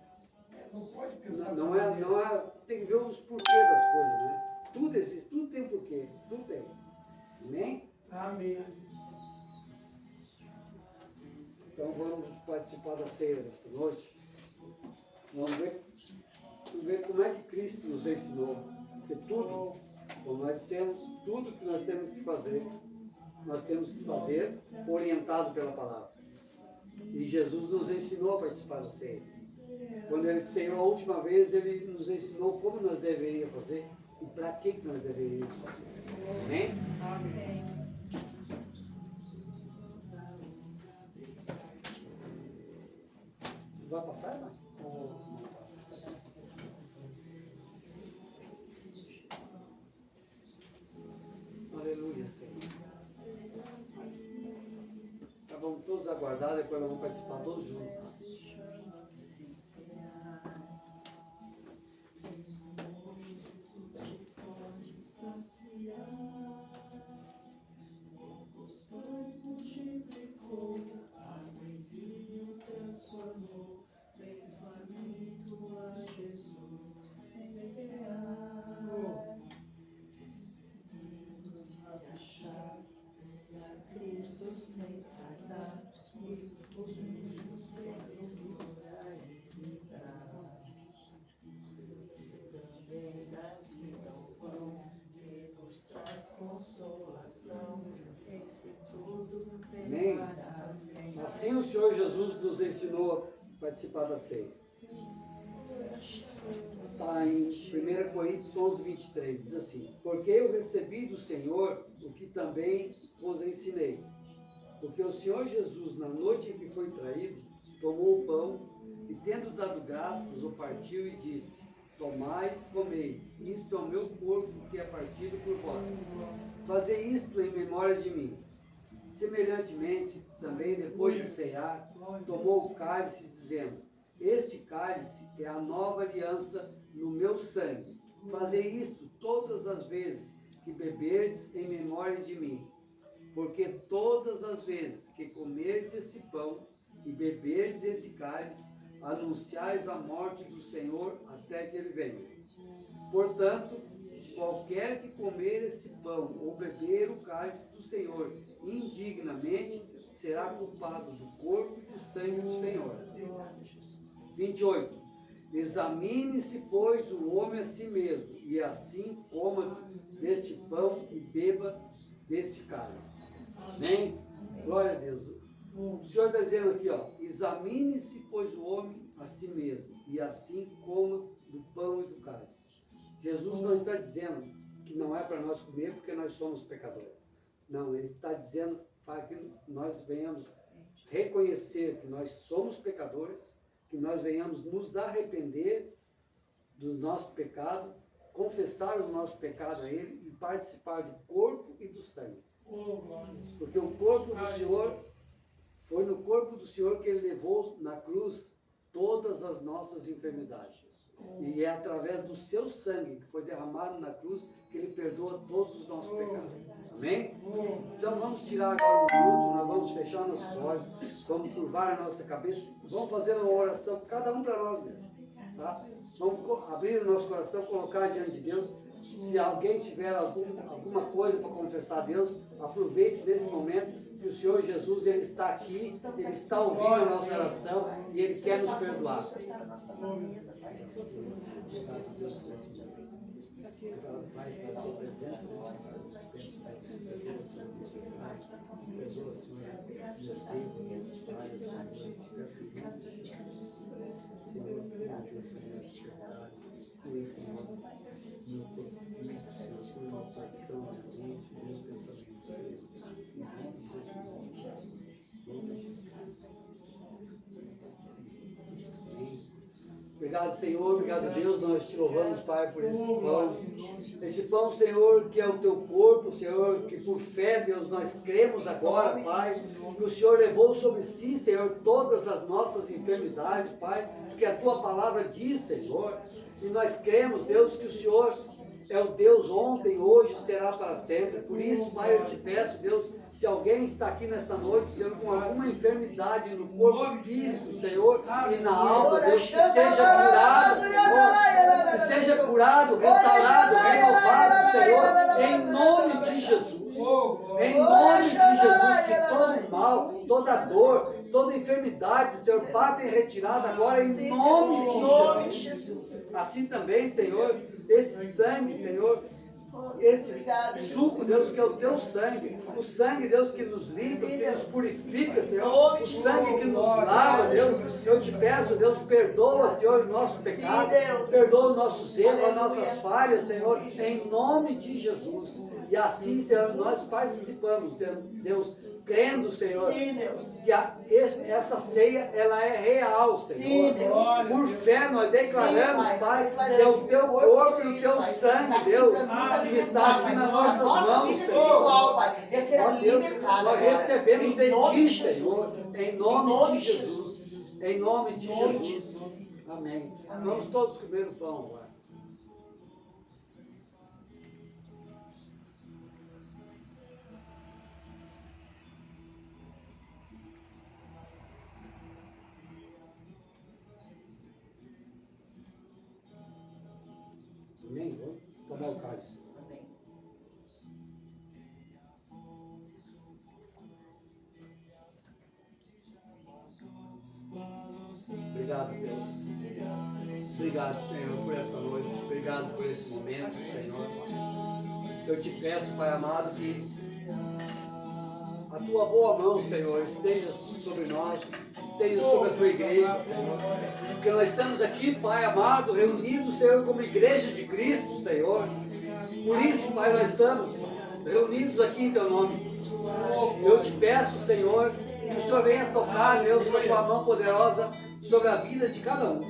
Não pode pensar Não é, tem que ver os porquês das coisas, né? Tudo existe, tudo tem porquê, tudo tem. Amém? Amém. Então vamos participar da ceia desta noite. Vamos ver como é que Cristo nos ensinou. Porque tudo, como nós dissemos, tudo que nós temos que fazer orientado pela palavra. E Jesus nos ensinou a participar da ceia. Quando ele ceiou a última vez, ele nos ensinou como nós deveríamos fazer e para que nós deveríamos fazer. Amém? Amém. Vai passar, não? Aleluia, Senhor. Tá, vamos todos aguardar, depois nós vamos participar todos juntos. Cristo sem tardar, os ensinou a participar da ceia. Está em 1 Coríntios 11, 23, diz assim: porque eu recebi do Senhor o que também vos ensinei. Porque o Senhor Jesus, na noite em que foi traído, tomou o pão e, tendo dado graças, o partiu e disse: tomai, comei, isto é o meu corpo que é partido por vós. Fazei isto em memória de mim. Semelhantemente, também depois de cear, tomou o cálice, dizendo: este cálice é a nova aliança no meu sangue. Fazei isto todas as vezes que beberdes em memória de mim. Porque todas as vezes que comerdes esse pão e beberdes esse cálice, anunciais a morte do Senhor até que ele venha. Portanto, qualquer que comer esse pão ou beber o cálice do Senhor indignamente, será culpado do corpo e do sangue do Senhor. 28. Examine-se, pois, o homem a si mesmo, e assim coma deste pão e beba deste cálice. Amém? Glória a Deus. O Senhor está dizendo aqui, ó, examine-se, pois, o homem a si mesmo, e assim coma do pão e do cálice. Jesus não está dizendo que não é para nós comer porque nós somos pecadores. Não, Ele está dizendo para que nós venhamos reconhecer que nós somos pecadores, que nós venhamos nos arrepender do nosso pecado, confessar o nosso pecado a Ele e participar do corpo e do sangue. Porque o corpo do Senhor, foi no corpo do Senhor que Ele levou na cruz todas as nossas enfermidades. E é através do seu sangue que foi derramado na cruz que Ele perdoa todos os nossos pecados. Amém? Então vamos tirar agora um minuto, nós vamos fechar nossos olhos, vamos curvar a nossa cabeça, vamos fazer uma oração, cada um para nós mesmos. Tá? Vamos abrir o nosso coração, colocar diante de Deus. Se alguém tiver alguma coisa para confessar a Deus, aproveite nesse momento que o Senhor Jesus, Ele está aqui, Ele está ouvindo a nossa oração e Ele quer nos perdoar. Pai, pela tua presença, perdoa, Senhor, meus erros, minhas falhas, Senhor, me ajuda, Senhor, meu Senhor, meu corpo, Senhor, meu coração, minha mente, meus pensamentos, em nome de Jesus. Obrigado, Senhor, obrigado, Deus, nós te louvamos, Pai, por esse pão. Esse pão, Senhor, que é o teu corpo, Senhor, que por fé, Deus, nós cremos agora, Pai, que o Senhor levou sobre si, Senhor, todas as nossas enfermidades, Pai, porque a tua palavra diz, Senhor, e nós cremos, Deus, que o Senhor é o Deus ontem, hoje, será para sempre. Por isso, Pai, eu te peço, Deus, se alguém está aqui nesta noite, Senhor, com alguma enfermidade no corpo físico, Senhor, e na alma, Deus, que seja curado, Senhor, que seja curado, restaurado, renovado, Senhor, em nome de Jesus. Em nome de Jesus, que todo mal, toda dor, toda enfermidade, Senhor, bata em retirada agora, em nome de Jesus. Assim também, Senhor, esse sangue, Senhor, esse suco, Deus, que é o teu sangue, o sangue, Deus, que nos limpa, que nos purifica, Senhor, o sangue que nos lava, Deus, eu te peço, Deus, perdoa, Senhor, o nosso pecado, perdoa os nossos erros, as nossas falhas, Senhor, em nome de Jesus. E assim, Senhor, nós participamos, Deus, crendo, Senhor, que essa ceia, ela é real, Senhor. Por fé, nós declaramos, Pai, que é o teu corpo e o teu sangue, Deus, que está aqui nas nossas mãos, Senhor. Ó Deus, nós recebemos de ti, Senhor, em nome de Jesus. Em nome de Jesus. Amém. Vamos todos comer o pão agora. Amém? Vamos tomar o cálice. Amém. Obrigado, Deus. Obrigado, Senhor, por esta noite. Obrigado por esse momento, Senhor. Eu te peço, Pai amado, que a tua boa mão, Senhor, esteja sobre nós, esteja sobre a tua igreja, Senhor. Porque nós estamos aqui, Pai amado, reunidos, Senhor, como igreja de Cristo, Senhor. Por isso, Pai, nós estamos, Pai, reunidos aqui em teu nome. Eu te peço, Senhor, que o Senhor venha tocar, Deus, com a tua mão poderosa sobre a vida de cada um,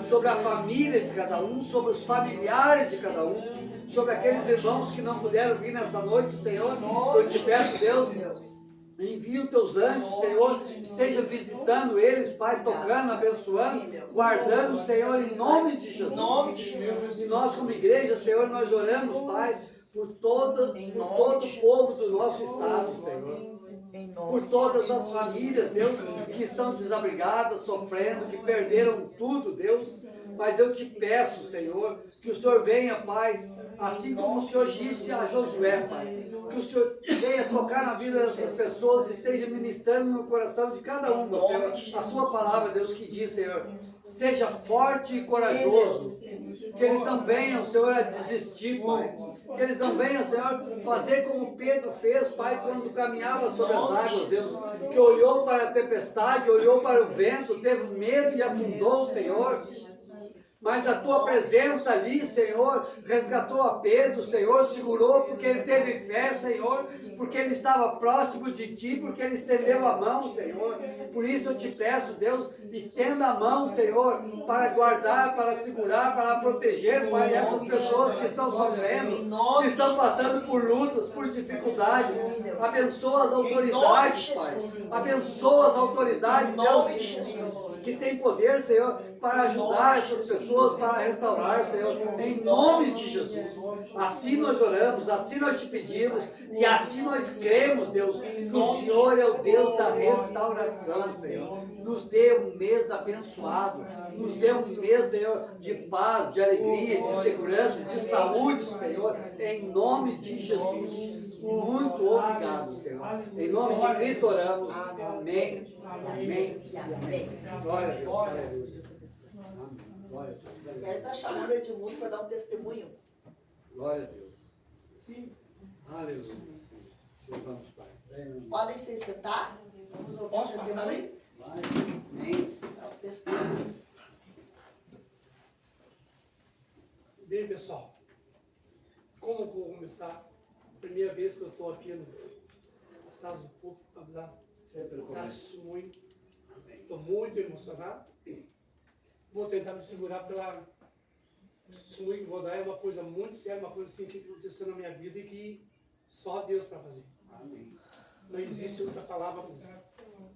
sobre a família de cada um, sobre os familiares de cada um, sobre aqueles irmãos que não puderam vir nesta noite, Senhor. Eu te peço, Deus, envia os teus anjos, Senhor, esteja visitando eles, Pai, tocando, abençoando, guardando, Senhor, em nome de Jesus. E nós, como igreja, Senhor, nós oramos, Pai, por todo o povo do nosso estado, Senhor. Por todas as famílias, Deus, que estão desabrigadas, sofrendo, que perderam tudo, Deus. Mas eu te peço, Senhor, que o Senhor venha, Pai, assim como o Senhor disse a Josué, Pai, que o Senhor venha tocar na vida dessas pessoas e esteja ministrando no coração de cada um, Senhor. A sua palavra, Deus, que diz, Senhor, seja forte e corajoso. Que eles não venham, Senhor, a desistir, Pai. Que eles não venham, Senhor, fazer como Pedro fez, Pai, quando caminhava sobre as águas, Deus. Que olhou para a tempestade, olhou para o vento, teve medo e afundou, Senhor. Mas a tua presença ali, Senhor, resgatou a Pedro, Senhor, segurou porque ele teve fé, Senhor, porque ele estava próximo de ti, porque ele estendeu a mão, Senhor. Por isso eu te peço, Deus, estenda a mão, Senhor, para guardar, para segurar, para proteger, Pai, essas pessoas que estão sofrendo, que estão passando por lutas, por dificuldades. Abençoa as autoridades, Pai. Abençoa as autoridades, Deus, que tem poder, Senhor, para ajudar essas pessoas, para restaurar, Senhor, em nome de Jesus. Assim nós oramos, assim nós te pedimos, e assim nós cremos, Deus, que o Senhor é o Deus da restauração, Senhor. Nos dê um mês abençoado, nos dê um mês, Senhor, de paz, de alegria, de segurança, de saúde, Senhor, em nome de Jesus. Muito obrigado, Senhor. Em nome de Cristo oramos. Amém. Amém. Amém. Glória a Deus. Aleluia. Amém. Glória a Deus. Ele está chamando o Edmundo para dar um testemunho. Glória a Deus. Sim. Aleluia. Vamos, Pai. Podem se sentar. Vamos ouvir o Posso passar testemunho. aí? Vai. Amém. Dá o testemunho. Bem, pessoal, como vou começar? Primeira vez que eu estou aqui no Estados do Povo para dar Sempre no começo. testemunho. Amém. Estou muito emocionado. Vou tentar me segurar pela testemunho que vou dar. É uma coisa muito séria, uma coisa assim que aconteceu na minha vida e que só Deus para fazer. Amém. Não existe outra palavra para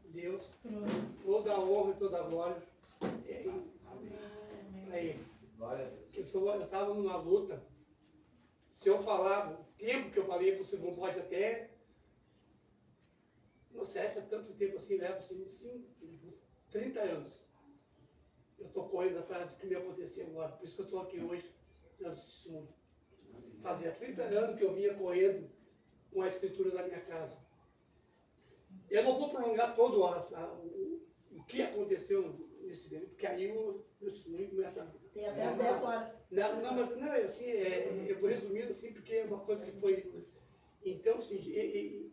Deus. Toda a honra e toda a glória é para Ele. Glória a Deus. Eu estava numa luta. Se eu falar o tempo que eu falei, você não pode até. Não serve tanto tempo assim, leva assim, 30 anos. Eu estou correndo atrás do que me aconteceu agora. Por isso que eu estou aqui hoje, nesse mundo. Fazia 30 anos que eu vinha correndo com a escritura da minha casa. Eu não vou prolongar todo o que aconteceu nesse tempo, porque aí o testemunho começa. Tem até as 10 horas. Não, mas não, assim, eu vou resumindo assim, porque é uma coisa que foi. Então, assim,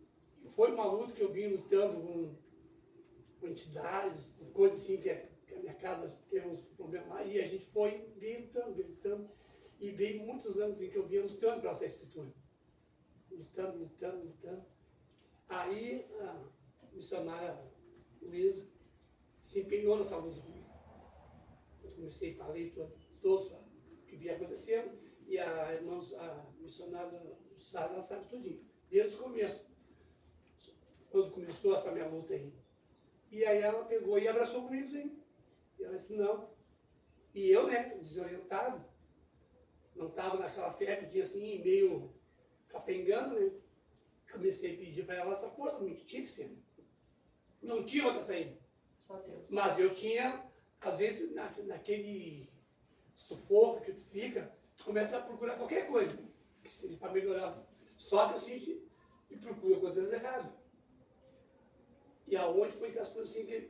foi uma luta que eu vim lutando com entidades, com coisas assim, que a minha casa teve uns problemas lá, e a gente veio lutando, e veio muitos anos em que eu vinha lutando para essa escritura. Lutando. Aí a missionária Luísa se empenhou nessa luta comigo. Eu comecei a ler todos o que vinha acontecendo, e a missionária Sara sabe tudinho, desde o começo, quando começou essa minha luta aí. E aí ela pegou e abraçou comigo, sim. E ela disse, não. E eu, né, desorientado, não estava naquela fé que eu tinha assim, meio capengando, né? Comecei a pedir para ela essa força, que tinha que ser. Não tinha outra saída. Só Deus. Mas eu tinha, às vezes, naquele sufoco que tu fica, tu começa a procurar qualquer coisa para melhorar. Só que assim, e procura coisas erradas. E aonde foi que as coisas assim,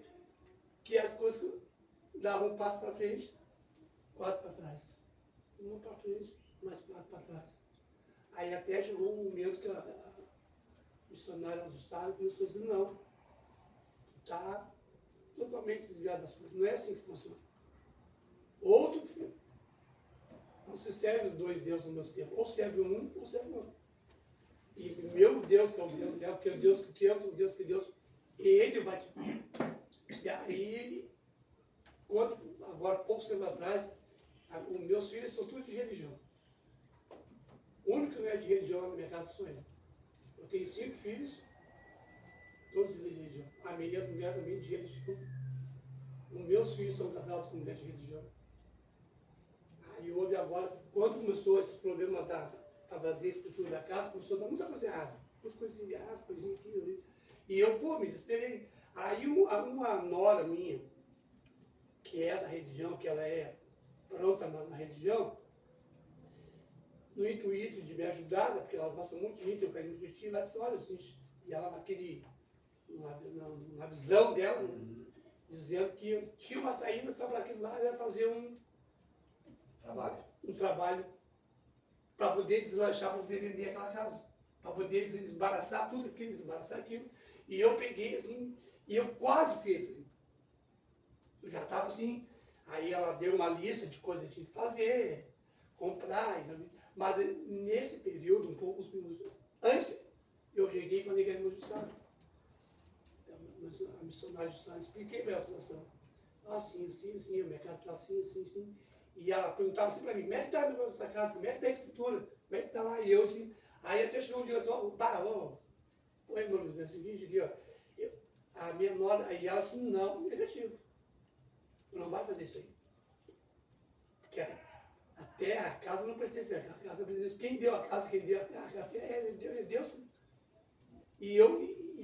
que as coisas davam um passo para frente, 4 para trás. Uma para frente, mais 4 para trás. Aí até chegou um momento que a missionária do Sara começou a dizer, não, tá totalmente desviado das coisas. Não é assim que funciona. Outro filho. Não se serve os dois deuses no mesmo tempo. Ou serve um, ou serve o outro. E meu Deus, que é o Deus dela, que é o Deus que eu, o Deus que Deus, ele vai te. E aí, agora, poucos tempos atrás, os meus filhos são todos de religião. O único que não é de religião na minha casa sou eu. Eu tenho 5 filhos, todos de religião. A minha mulher também de religião. Os meus filhos são casados com mulher de religião. Aí houve agora, quando começou esse problema para fazer a escritura da casa, começou a dar muita coisa errada. Muita coisa errada, coisinha aqui, ali. E eu, me desesperei. Aí uma nora minha, que é da religião, que ela é pronta na religião, no intuito de me ajudar, porque ela gosta muito de mim, tem um carinho por ti, ela disse, olha, assim, e ela na visão dela, né, dizendo que tinha uma saída só para aquilo lá, era fazer um trabalho para poder deslanchar, para poder vender aquela casa, para poder desembaraçar tudo aquilo, desembaraçar aquilo. E eu peguei assim, e eu quase fiz. Eu já estava assim, aí ela deu uma lista de coisas que tinha que fazer, comprar, mas nesse período, um pouco antes, eu cheguei para a igreja do Jussara. A missionária Jussara, expliquei para ela a situação. Assim, a minha casa está assim. E ela perguntava assim para mim, como é que está o negócio da tua casa? Como é que está a escritura? Como é que está lá? E eu assim, aí até chegou um dia, põe, meu Deus, nesse vídeo aqui, ó. A minha nora, aí ela disse, não, negativo. Tu não vai fazer isso aí. Porque a terra, a casa não pertence a casa pertence. Quem deu a casa, quem deu a terra é Deus. E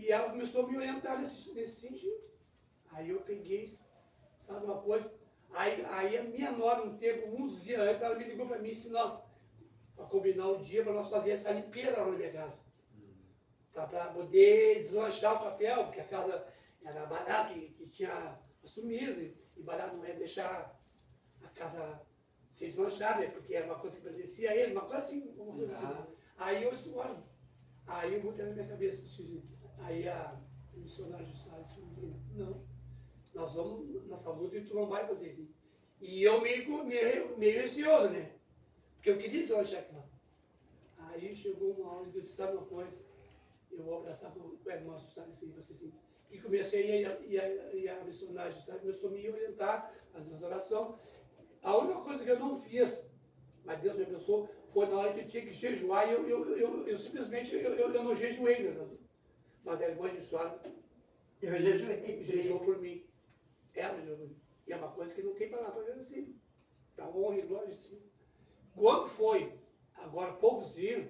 ela começou a me orientar nesse sentido. Aí eu peguei, sabe uma coisa? Aí a minha nora, uns dias antes, ela me ligou para mim, para combinar o dia para nós fazer essa limpeza lá na minha casa. Para poder deslanchar o papel, porque a casa era barata, que tinha assumido, e barato não ia deixar a casa ser deslanchada, porque era uma coisa que pertencia a ele, uma coisa assim, Aí eu disse, olha, aí eu botei na minha cabeça, aí a missionária Jussara disse, não, nós vamos na saúde e tu não vai fazer isso. E eu meio receoso, né? Porque eu queria deslanchar aquilo. Aí chegou uma hora que eu disse, sabe uma coisa? Eu vou abraçar com a irmã Jussara assim. E comecei, e a missionária Jussara começou a me orientar, as minhas orações. A única coisa que eu não fiz, mas Deus me abençoou, foi na hora que eu tinha que jejuar, e eu simplesmente, eu não jejuei nessas. Mas a irmã Jussara jejuou por mim. Ela jejuou. E é uma coisa que não tem palavra para ver assim. Para honra e glória, sim. Quando foi, agora poucos dias,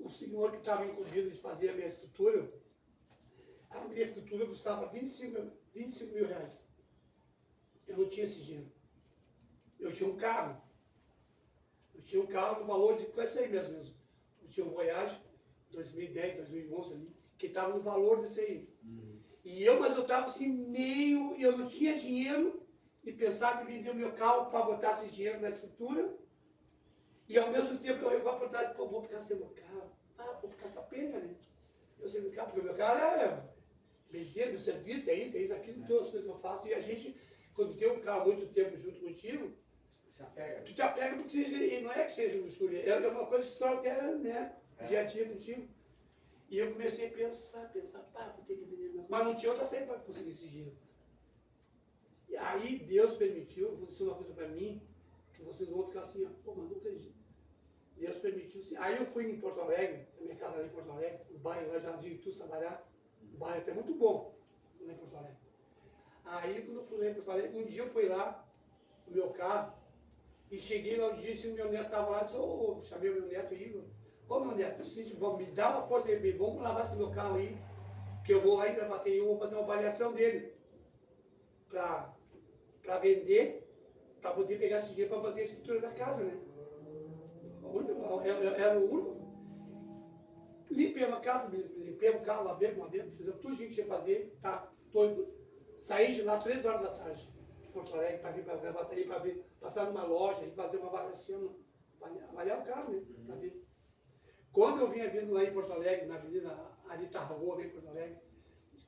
o senhor que estava incumbido de fazer a minha escritura custava 25 mil reais. Eu não tinha esse dinheiro. Eu tinha um carro. No valor de coisa aí mesmo. Eu tinha um Voyage 2010, 2011 ali, que estava no valor desse aí. Mas eu estava assim eu não tinha dinheiro e pensava em vender o meu carro para botar esse dinheiro na escritura. E ao mesmo tempo eu igual para trás, vou ficar sem meu carro. Vou ficar com a pena, né? Eu sem meu carro, porque o meu carro é benzina, meu serviço, é isso, aquilo, todas as coisas que eu faço. E a gente, quando tem um carro muito tempo junto contigo, tu te apega porque e não é que seja luxúria, é uma coisa que só até, né, dia a dia contigo. E eu comecei a pensar, vou ter que vender meu carro. Mas não tinha outra saída para conseguir esse dinheiro. E aí Deus permitiu, vou dizer uma coisa para mim, que vocês vão ficar assim, mas não acredito. Deus permitiu, sim. Aí eu fui em Porto Alegre, na minha casa lá em Porto Alegre, o bairro lá Jardim Itu, Sabará, o bairro até muito bom, lá em Porto Alegre. Aí quando eu fui lá em Porto Alegre, um dia eu fui lá, no meu carro, e cheguei lá um dia, e o meu neto estava lá, chamei o meu neto Igor, meu neto, vamos me dar uma força aí, vamos lavar esse meu carro aí, que eu vou lá em Gravataí, eu vou fazer uma avaliação dele, para vender, para poder pegar esse dinheiro para fazer a escritura da casa, né? Era o único. Limpemos a casa, limpemos o carro, lavemos, fizemos tudo que tinha que fazer. Saí de lá 3 horas da tarde, em Porto Alegre, para vir para Gravataí, para passar numa loja e fazer uma avaliação, avaliar o carro, né? Para ver. Quando eu vinha vindo lá em Porto Alegre, na avenida Arita Rua, em Porto Alegre,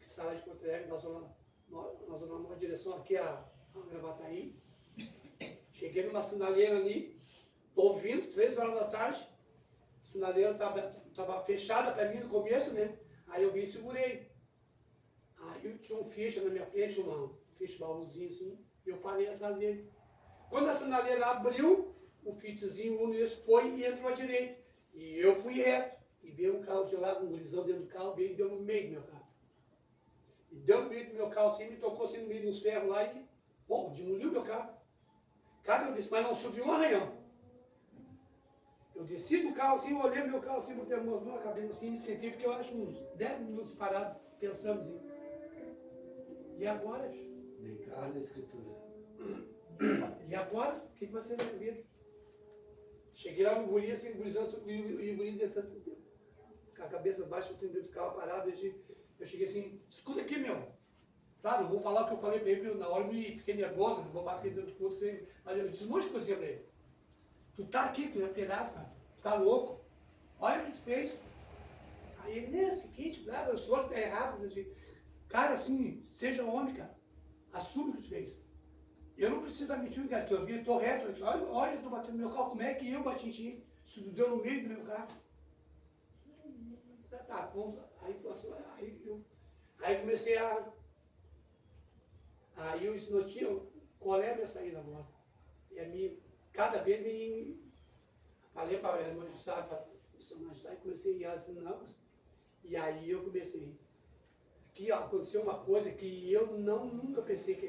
que sai de Porto Alegre, na zona norte, direção aqui a Gravataí. Cheguei numa sinaleira ali, tô ouvindo, 3 horas da tarde, a sinaleira estava fechada para mim no começo, né? Aí eu vim e segurei. Aí eu tinha um ficha na minha frente, um ficha baúzinho assim, e eu parei atrás dele. Quando a sinaleira abriu, o fitzinho, um desse foi e entrou à direita. E eu fui reto. E veio um carro de lá, um gurizão dentro do carro, veio e deu no meio do meu carro. E deu no meio do meu carro assim, me tocou assim no meio dos ferros lá e, bom, demoliu meu carro. Cara, eu disse, mas não subiu um arranhão. Eu desci do carro assim, olhei meu carro assim, botei a mão na cabeça assim, me senti, fiquei, eu acho, uns 10 minutos parado, pensando assim. E agora? Nem carro, nem escritura. E agora? O que vai ser na minha vida? Cheguei lá no guri, assim, o guri descendo, com a cabeça baixa, assim, dentro do carro parado. Eu cheguei assim, escuta aqui, meu. Claro, não vou falar o que eu falei pra ele, porque na hora eu fiquei nervoso, não vou falar aqui dentro do culto, assim, mas eu disse um monte de coisinha pra ele. Tu tá aqui, tu é pirata, cara. Tu tá louco. Olha o que tu fez. Aí ele, né, é o seguinte, o senhor tá errado. Eu disse, cara, assim, seja homem, cara. Assume o que tu fez. Eu não preciso estar mentindo, cara. Eu tô reto. Eu disse, olha, eu tô batendo no meu carro. Como é que eu bati em ti? Isso deu no meio do meu carro. Tá, vamos lá. Aí comecei a... Aí eu disse, Notinho, qual é a minha saída agora? E a minha, cada vez me... Falei para ela, magistrado, para o magistrado, e comecei a ir assim, não. E aí eu comecei. Que aconteceu uma coisa que eu nunca pensei que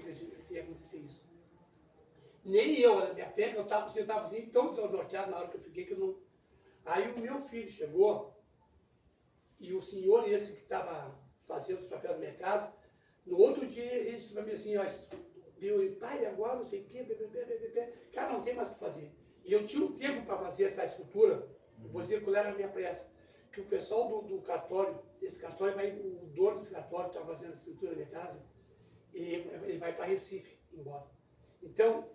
ia acontecer isso. Nem eu, a minha fé, que eu estava assim, tão desnorteado na hora que eu fiquei, que eu não... Aí o meu filho chegou, e o senhor, esse que estava fazendo os papéis da minha casa, no outro dia ele disse para mim assim, ó, meu pai, agora não sei o quê, cara, não tem mais o que fazer. E eu tinha um tempo para fazer essa escultura, vou dizer qual era a minha pressa, que o pessoal do cartório, esse cartório, o dono desse cartório que estava fazendo a escultura da minha casa, ele vai para Recife, embora. Então,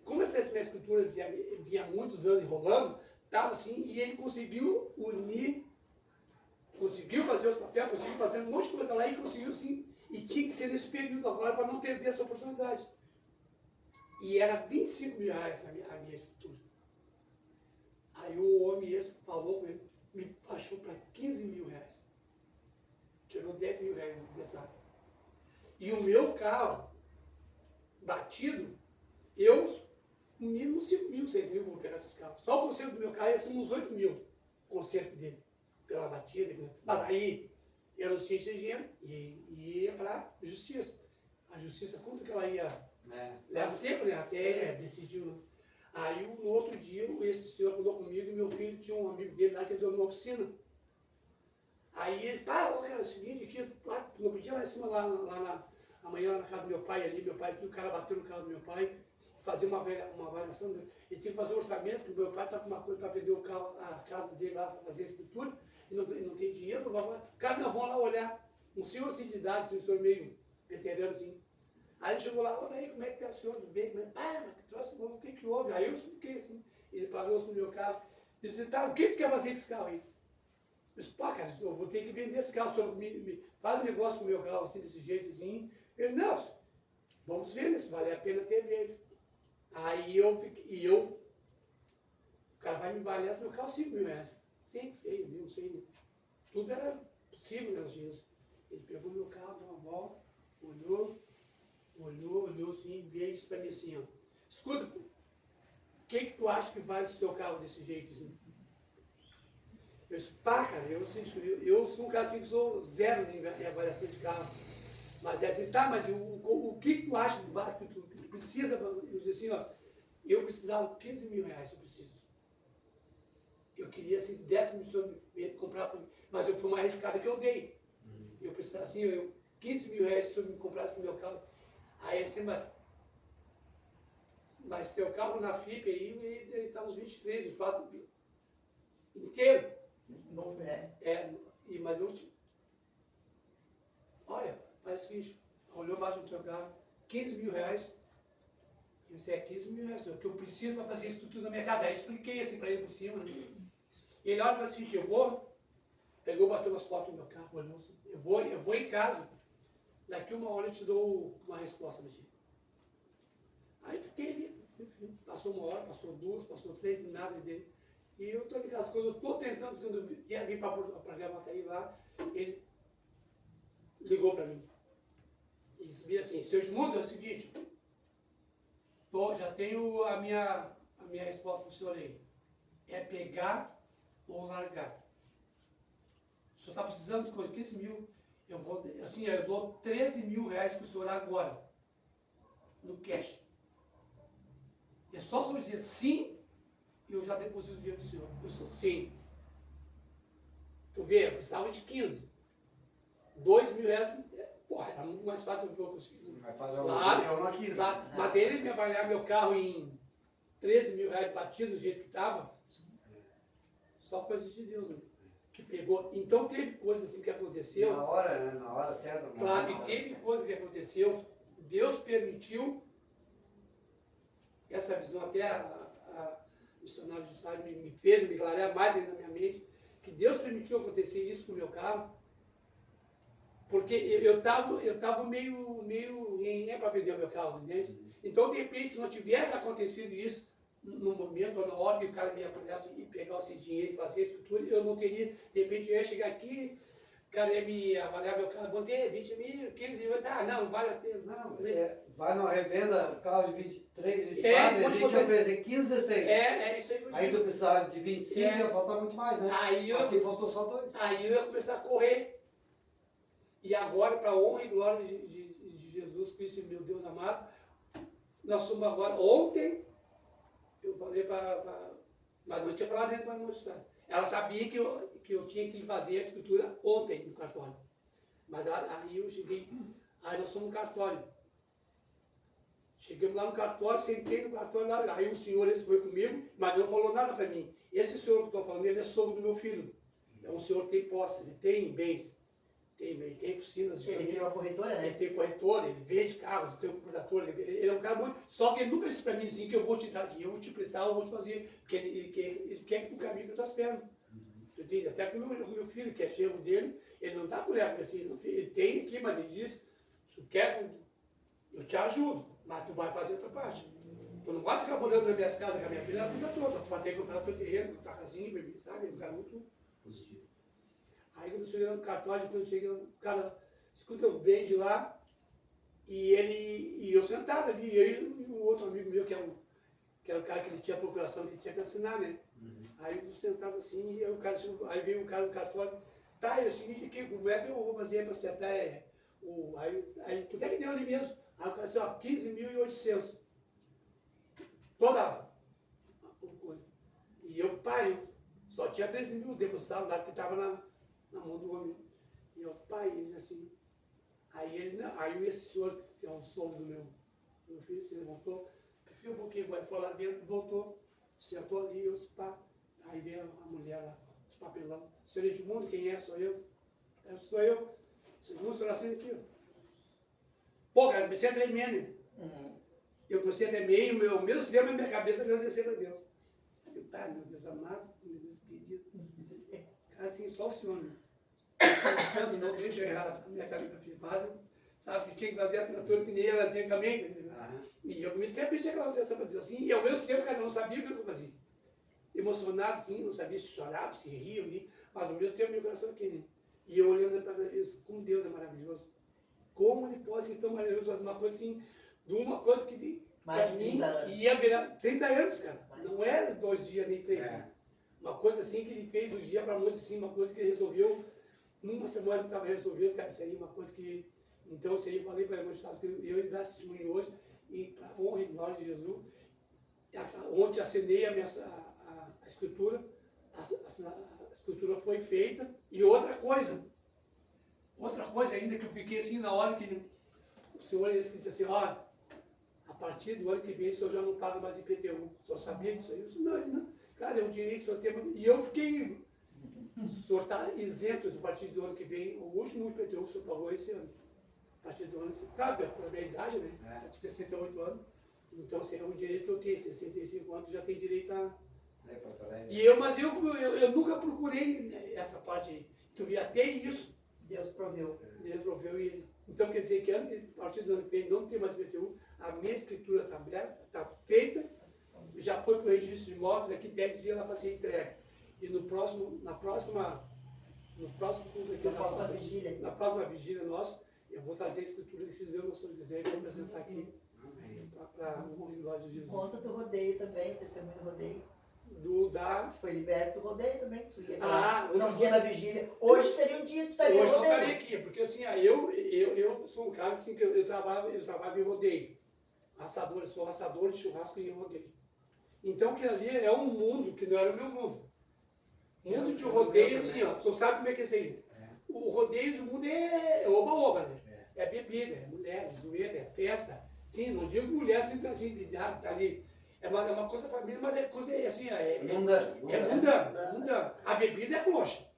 como essa minha escultura vinha há muitos anos enrolando, estava assim, e ele conseguiu unir, conseguiu fazer os papéis, conseguiu fazer um monte de coisa lá e conseguiu sim, e tinha que ser nesse período agora para não perder essa oportunidade. E era 25 mil reais a minha escultura. Aí o homem esse falou com ele, me baixou para 15 mil reais. Tirou 10 mil reais dessa. E o meu carro, batido, eu, no mínimo 5 mil, 6 mil vou pegar desse carro. Só o conserto do meu carro ia ser uns 8 mil, o conserto dele, pela batida. Mas aí, eu não tinha esse dinheiro e ia para a justiça. A justiça, quanto que ela ia... Leva tempo, né? Até decidiu, né? Aí, no outro dia, esse senhor falou comigo e meu filho tinha um amigo dele lá que ele deu numa oficina. Aí ele, cara, é o seguinte, aqui, não podia lá em cima, amanhã na casa do meu pai ali, meu pai, o cara bateu no carro do meu pai, fazer uma avaliação, ele tinha que fazer um orçamento, porque o meu pai está com uma coisa para vender o carro, a casa dele lá, para fazer a escritura, e não tem dinheiro, o cara, não, vão lá olhar, um senhor assim de idade, um senhor meio veterano assim. Aí ele chegou lá, olha aí, como é que tá o senhor, tudo bem? Mas que troço novo, o que houve? Aí eu expliquei assim, ele parou no meu carro, ele disse, tá, o que tu quer fazer com esse carro aí? Eu disse, pá, cara, eu vou ter que vender esse carro, o senhor faz um negócio com o meu carro assim, desse jeito assim. Ele, não, vamos ver se vale a pena ter vejo. Aí o cara vai me avaliar se meu carro 5 mil reais. 5, 6 mil, não sei, né? Tudo era possível nos dias. Ele pegou meu carro, deu uma volta, olhou assim, veio e disse para mim assim, ó, escuta, o que tu acha que vale esse teu carro desse jeito assim? Eu disse, pá, cara, eu sou um cara assim que sou zero em avaliação de carro. Mas é assim, tá, mas o que tu acha que vale, que tu precisa? Eu disse assim, ó, eu precisava 15 mil reais, eu preciso. Eu queria, assim, 10 mil comprar, mas eu fui uma arriscada que eu dei. Eu precisava, assim, 15 mil reais se eu me comprasse meu carro. Aí ele disse, mas teu carro na FIP aí, ele está uns 23, 24, inteiro. Não é. Mas eu, olha, faz ficha. Olhou mais no teu carro, 15 mil reais. Eu disse, 15 mil reais, o que eu preciso para fazer isso tudo na minha casa. Aí expliquei assim para ele por cima, né? Ele olha e falou assim, pegou, bateu umas fotos no meu carro, olhou assim, eu vou em casa, daqui 1 hora eu te dou uma resposta para ti. Aí fiquei ali, enfim, passou 1 hora, passou 2, passou 3, nada dele. E eu tô ligado, quando eu tô tentando, quando eu ia vir para Gravataí lá, ele ligou para mim. E disse assim, seu Edmundo, é o seguinte, já tenho a minha resposta para o senhor aí. É pegar ou largar. O senhor está precisando de coisa, 15 mil. Eu dou 13 mil reais para o senhor agora. No cash. É só o senhor dizer sim, e eu já deposito o dinheiro do senhor. Eu sou sim. Tu vê, eu precisava de 15. 2 mil reais, porra, era muito mais fácil do que eu consegui. Vai fazer Claro, uma 15. claro. Mas ele me avaliar meu carro em 13 mil reais batido do jeito que estava, só coisa de Deus, né? Que pegou. Então teve coisas assim que aconteceu. Na hora, né? Na hora certa. Claro, e teve coisa que aconteceu. Deus permitiu essa visão, até a missionária de Estado me fez me clarear mais ainda na minha mente, que Deus permitiu acontecer isso com o meu carro, porque eu tava meio para vender o meu carro, entende? Então, de repente, se não tivesse acontecido isso, no momento, ou na hora que o cara me aparece e pegar esse dinheiro e fazer a escritura, eu não teria, de repente, eu ia chegar aqui, o cara ia me avaliar meu carro, você, 20 mil, 15 mil, não vale a pena. Não, você vai numa revenda, carro de 23, 24, É, existe a oferecer 15, 16. É isso aí que eu Aí digo. tu precisava de 25, ia faltar muito mais, né? Aí Assim faltou só 2. Aí eu ia começar a correr. E agora, para a honra e glória de Jesus Cristo, meu Deus amado, nós somos agora, ontem, eu falei mas não tinha falado dentro para mostrar. Ela sabia que eu tinha que fazer a escritura ontem no cartório. Mas aí eu cheguei, aí nós somos no cartório. Chegamos lá no cartório, sentei no cartório lá, aí o senhor esse foi comigo, mas não falou nada para mim. Esse senhor que eu estou falando, ele é sogro do meu filho. É um senhor que tem posse, ele tem bens, ele tem oficinas de Ele tem uma corretora, né? ele tem corretor, ele vende carros, tem um comprador, ele é um cara muito. Só que ele nunca disse para mim assim que eu vou te dar dinheiro, eu vou te prestar, eu vou te fazer, porque ele quer que tu caminhe com as tuas pernas. Tu entende? Até com o meu filho, que é genro dele, ele não está com ele assim, ele tem aqui, mas ele diz, se tu quer, eu te ajudo, mas tu vai fazer a tua parte. Tu não pode ficar morando nas minhas casas com a minha filha a vida toda, tu vai ter que comprar o teu terreno, tua casinha, sabe? É um cara muito positivo. Aí quando eu cheguei no cartório, quando eu cheguei, o cara escuta o vende lá, e eu sentado ali, eu e um outro amigo meu, que era o cara que ele tinha a procuração, que ele tinha que assinar, né? Aí eu sentado assim, e aí, aí veio o cara no cartório, tá, é o seguinte aqui, como é que eu vou fazer para acertar? Aí quanto é que deu ali mesmo? Aí o cara disse, ó, 15.800. Toda a coisa. E eu, pai, só tinha 13 mil depositado lá, que estava na mão do homem. E eu, pai, ele disse assim, aí esse senhor, que é um sogro do meu filho, se levantou, fica um pouquinho, foi lá dentro, voltou, sentou ali, eu disse, pá, aí veio a mulher lá, os papelão, senhor Edmundo, quem é? Sou eu. Sou eu. Senhor Edmundo, o senhor assina aqui, ó. Pô, cara, comecei a tremer, né? Eu comecei a tremer e ao mesmo tempo na minha cabeça agradecer a Deus. Eu, meu Deus amado, meu Deus querido. Cara, assim, só o senhor, né? Não deixa errado. A minha cabeça firmada, sabe que tinha que fazer a assinatura que nem ela antigamente, entendeu? E eu comecei a pedir aquela autorização para Deus, assim, e ao mesmo tempo, cara, eu não sabia o que eu fazia. Emocionado, assim, não sabia se chorava, se ria, mas ao mesmo tempo meu coração queria. E eu olhando para Deus, como Deus é maravilhoso. Como ele pode ser tão maravilhoso, fazer uma coisa assim, de uma coisa que para mim ia virar 30 anos, cara. Não é 2 dias nem 3 dias. Uma coisa assim que ele fez do dia para a noite, assim, uma coisa que ele resolveu, numa semana estava resolvido, cara, isso aí, uma coisa que. Então, isso aí eu falei para irmão que eu ia dar testemunho hoje, e para a honra e glória de Jesus. Ontem assinei a escritura, a escritura foi feita, e outra coisa ainda que eu fiquei assim na hora que o senhor disse assim, ó, a partir do ano que vem o senhor já não paga mais IPTU. O senhor sabia disso aí? Eu disse, não, cara, é um direito, o senhor tem. E eu fiquei, o senhor está isento a partir do ano que vem, o último IPTU que o senhor pagou esse ano. A partir do ano, claro, pela minha idade, né? É de 68 anos. Então, seria um direito que eu tenho, 65 anos, já tem direito a. Mas eu nunca procurei essa parte aí. Tu via até isso. Deus proveu. Deus proveu e Então quer dizer que a partir do ano que vem não tem mais IPTU, a minha escritura está aberta, está feita, já foi para o registro de imóvel, daqui 10 dias ela vai ser entregue. E no próximo curso aqui, na próxima vigília nossa, eu vou trazer a escritura que vocês não são dizer, vou apresentar aqui para o Glória de Jesus. Conta do rodeio também, testemunho do rodeio. Foi liberto do rodeio também, que tu ia não dia na vigília. Hoje seria um dia que tu estaria hoje no eu rodeio. estaria aqui, porque assim, eu sou um cara assim, que eu trabalho em rodeio. Eu sou assador de churrasco em rodeio. Então aquilo ali é um mundo que não era o meu mundo. O mundo de rodeio, assim, ó, você sabe como é que é isso aí? O rodeio do mundo é oba-oba, né? É bebida, é mulher, é zoeira, é festa. Sim, não digo mulher, a gente tá ali. É uma coisa família, mas é coisa assim, mundana. A bebida é floxa.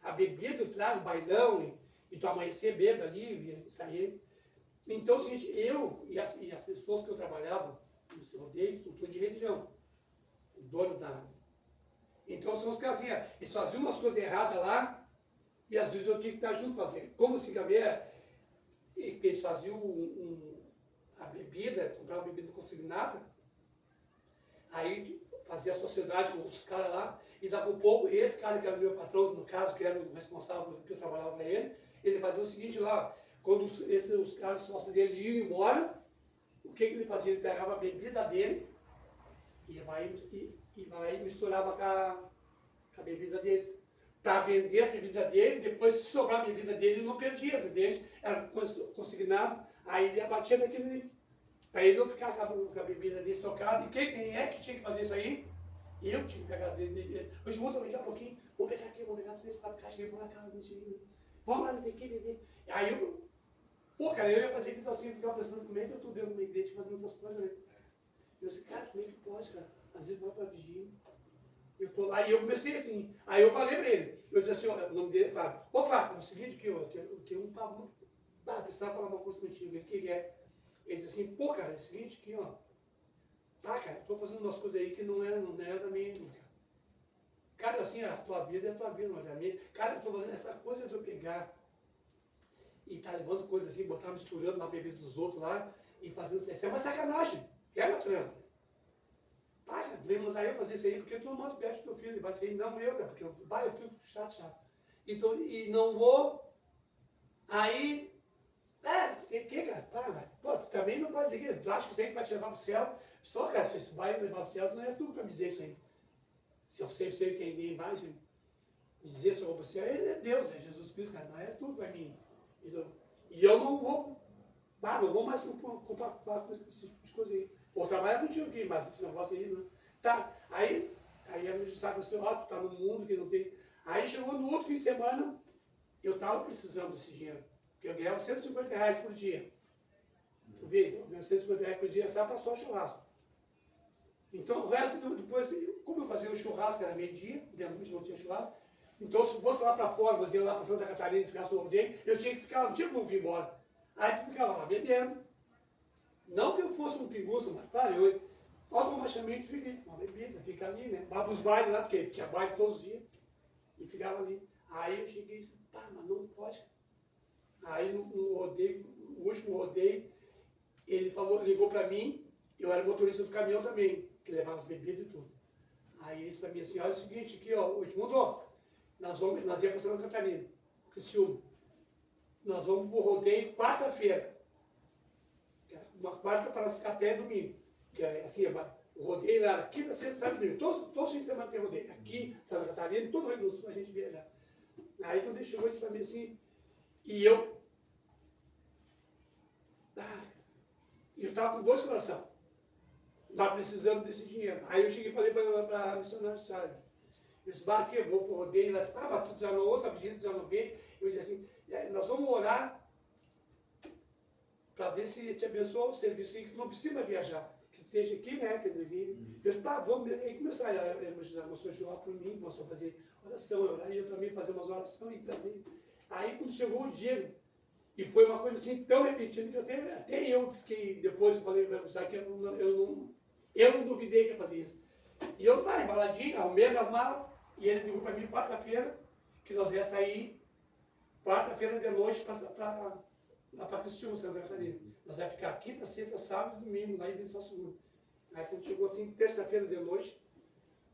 A bebida, o trago, o bailão, e tu amanhecer bêbado ali, e sair. Então, assim, eu e as pessoas que eu trabalhava nos rodeios, são tudo de religião. O dono da... Então, são os caras assim, eles faziam umas coisas erradas lá, e às vezes eu tinha que estar junto fazendo. Como se eles faziam a bebida, compravam bebida consignada, aí fazia a sociedade com outros caras lá, e dava um pouco, esse cara que era meu patrão, no caso, que era o responsável que eu trabalhava para ele fazia o seguinte lá, quando os caras sócios dele iam embora, o que ele fazia? Ele pegava a bebida dele e vai e misturava com a bebida deles. Para vender a bebida dele, depois se sobrar a bebida dele, ele não perdia, entendeu? Era consignado, aí ele abatia daquele... Para ele não ficar com a bebida dele estocada. E quem é que tinha que fazer isso aí? Eu tinha que pegar às vezes. Hoje vamos pegar um pouquinho, vamos pegar 3, 4 caixas, vamos lá na casa do tio. Vamos lá, não sei o que, beber. Aí eu ia fazer aquilo assim, ficava pensando como é que eu estou dentro da igreja fazendo essas coisas, né? Eu disse, cara, como é que pode, cara? Às vezes vou para vigília. Eu tô lá e eu comecei assim. Aí eu falei para ele, eu disse assim, ó, o nome dele é Fábio. Ô Fábio, é o seguinte aqui, ó, eu tenho um papo, precisava falar uma coisa contigo. O que é? Ele disse assim, pô, cara, é o seguinte aqui, ó. Tá, cara, eu tô fazendo umas coisas aí que não era da minha, cara. Cara, assim, a tua vida é a tua vida, mas a minha... Cara, eu tô fazendo essa coisa de eu pegar e tá levando coisas assim, botar misturando na bebida dos outros lá e fazendo isso. Isso é uma sacanagem. É uma trampa. Pai, cara, tu vem mandar eu fazer isso aí, porque tu não manda perto do teu filho. Ele vai ser, não eu, cara, porque eu fico chato. Então, e não vou. Aí, sei o que, cara? Mas, pô, tu também não pode dizer que tu acha que isso aí vai te levar pro céu. Só, cara, se isso vai levar pro céu, não é tu que vai me dizer isso aí. Se eu sei que ninguém vai dizer sobre você, é Deus, é Jesus Cristo, cara, não é tu que vai me... E eu não vou mais comprar esse tipo de coisa aí. Vou trabalhar contigo aqui, mas esse negócio aí, não. Tá, aí a gente sabe assim, ó, tu tá num mundo que não tem... Aí chegou no outro fim de semana, eu tava precisando desse dinheiro, porque eu ganhava R$150 por dia. Tu vê, eu ganhava R$150 por dia só para só churrasco. Então o resto, depois, como eu fazia o churrasco, era meio-dia, dentro do não tinha churrasco, então se fosse lá para fora, você ia lá para Santa Catarina e ficasse no rodeio, eu tinha que ficar lá, não tinha como vir embora. Aí tu ficava lá bebendo. Não que eu fosse um pinguça, mas claro, eu automaticamente fiquei com uma bebida, fica ali, né? Vai para os bailes lá, porque tinha baile todos os dias, e ficava ali. Aí eu cheguei e disse, pá, mas não pode. Aí no rodeio, o último rodeio, ele ligou para mim, eu era motorista do caminhão também, que levava as bebidas e tudo. Aí ele disse para mim assim, olha é o seguinte, aqui ó, o Edmundo, nós íamos para Santa Catarina, Criciúma. Nós vamos para o rodeio quarta-feira. Uma quarta para ficar até domingo. Que é assim, o rodeio era quinta, sexta, sábado e domingo. Todos os fins de semana tem rodeio. Aqui, Santa Catarina, todo o Rio Grande do Sul a gente viaja. Aí quando ele chegou, ele disse para mim assim, e eu estava com dois corações. Estava precisando desse dinheiro. Aí eu cheguei e falei para a missionária de Sara. Eu disse, aqui eu vou para o rodeio. Ela disse, mas tu já não outra vigília, tu já não veio. Eu disse assim, nós vamos orar para ver se te abençoa o serviço aí, que tu não precisa viajar. Que tu esteja aqui, né? Que eu disse, vamos. Aí começaram a chorar por mim, começou a fazer oração, orar, e eu também fazer umas orações e trazer. Aí quando chegou o dia, e foi uma coisa assim tão repentina que até eu fiquei, depois eu falei para você que eu não duvidei que ia fazer isso. E eu estava embaladinho, arrumei minhas malas, e ele ligou para mim quarta-feira, que nós ia sair quarta-feira de noite lá para Cristiúma, Santa Catarina. Nós vamos ficar quinta, sexta, sábado e domingo, lá em Vila só segunda. Aí quando chegou assim, terça-feira de noite,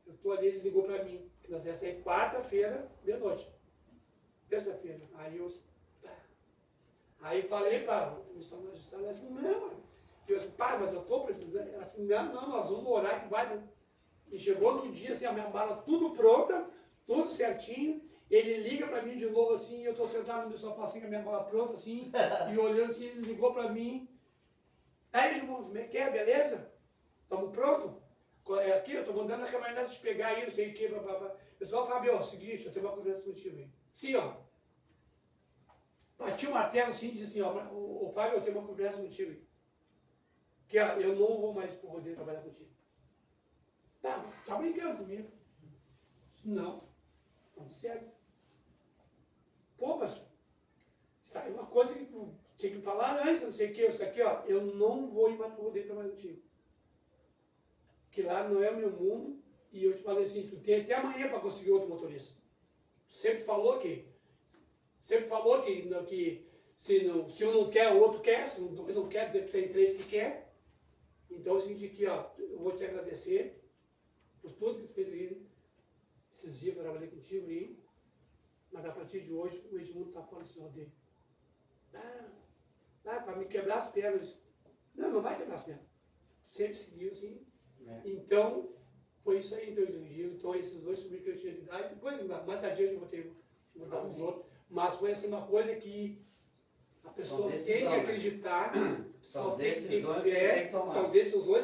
eu tô ali, ele ligou para mim, que nós íamos sair quarta-feira de noite. Terça-feira. Aí eu falei para o missionário de sala, assim, não, mano. Eu disse, pai, mas eu estou precisando. Ela assim, não, nós vamos orar que vai. E chegou no dia, assim, a minha mala tudo pronta, tudo certinho. Ele liga para mim de novo, assim, eu estou sentado no meu sofá, assim, com a minha mala pronta, assim, e olhando assim, ele ligou para mim. Aí, irmão, como é que é, beleza? Estamos prontos? Aqui, eu estou mandando a caminhonete te pegar aí, não sei o que, papapá. Pessoal, Fábio, é o seguinte, eu tenho uma conversa contigo aí. Sim, ó. Bati o martelo assim e disse assim, ó, o Fábio, eu tenho uma conversa contigo aí. Que ó, eu não vou mais poder trabalhar contigo. Tá brincando comigo? Não, sério. Pô, mas isso aí é uma coisa que tu tinha que falar antes, não sei o que, isso aqui, ó, eu não vou mais poder trabalhar contigo. Que lá não é o meu mundo, e eu te falei assim, tu tem até amanhã para conseguir outro motorista. Tu sempre falou que se um não quer, o outro quer, se dois não quer, tem três que quer. Então eu senti que, ó, eu vou te agradecer por tudo que tu fez aí, esses dias que eu trabalhei contigo aí, mas a partir de hoje o Edmundo está fora do sinal dele. Vai me quebrar as pernas. Não vai quebrar as pernas. Sempre seguiu assim. Então, foi isso aí, então esses dois sobrinhos que eu tinha que dar, e depois, mais tarde eu vou ter que mudar os outros. Mas foi assim uma coisa que a pessoa tem que acreditar, são decisões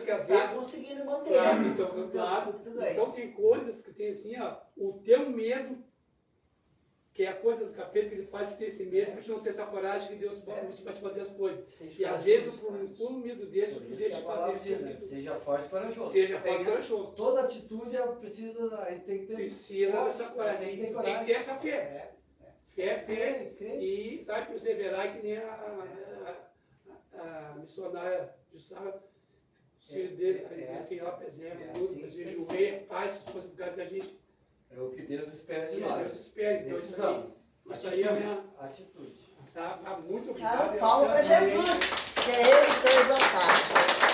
que às vezes... Está conseguindo manter. Claro, então tem coisas que tem assim, ó, o teu medo, que é a coisa do capeta que ele faz de ter esse medo, para gente não ter essa coragem que Deus bota para te fazer as coisas. E às vezes, por um medo desse, tu deixa de fazer. Seja forte e corajoso. Seja forte e corajoso. Toda atitude precisa, a gente tem que ter... Precisa dessa coragem, tem que ter essa fé. Fé, e sabe, perseverar, que nem a missionária de Sara, filho dele, assim, ó, preserva, tudo, ajoelha, faz as coisas por causa da gente. É o que Deus espera de nós. Deus espera, então isso aí é a minha atitude. Tá muito obrigado. Paulo para Jesus, que é ele que foi exaltado.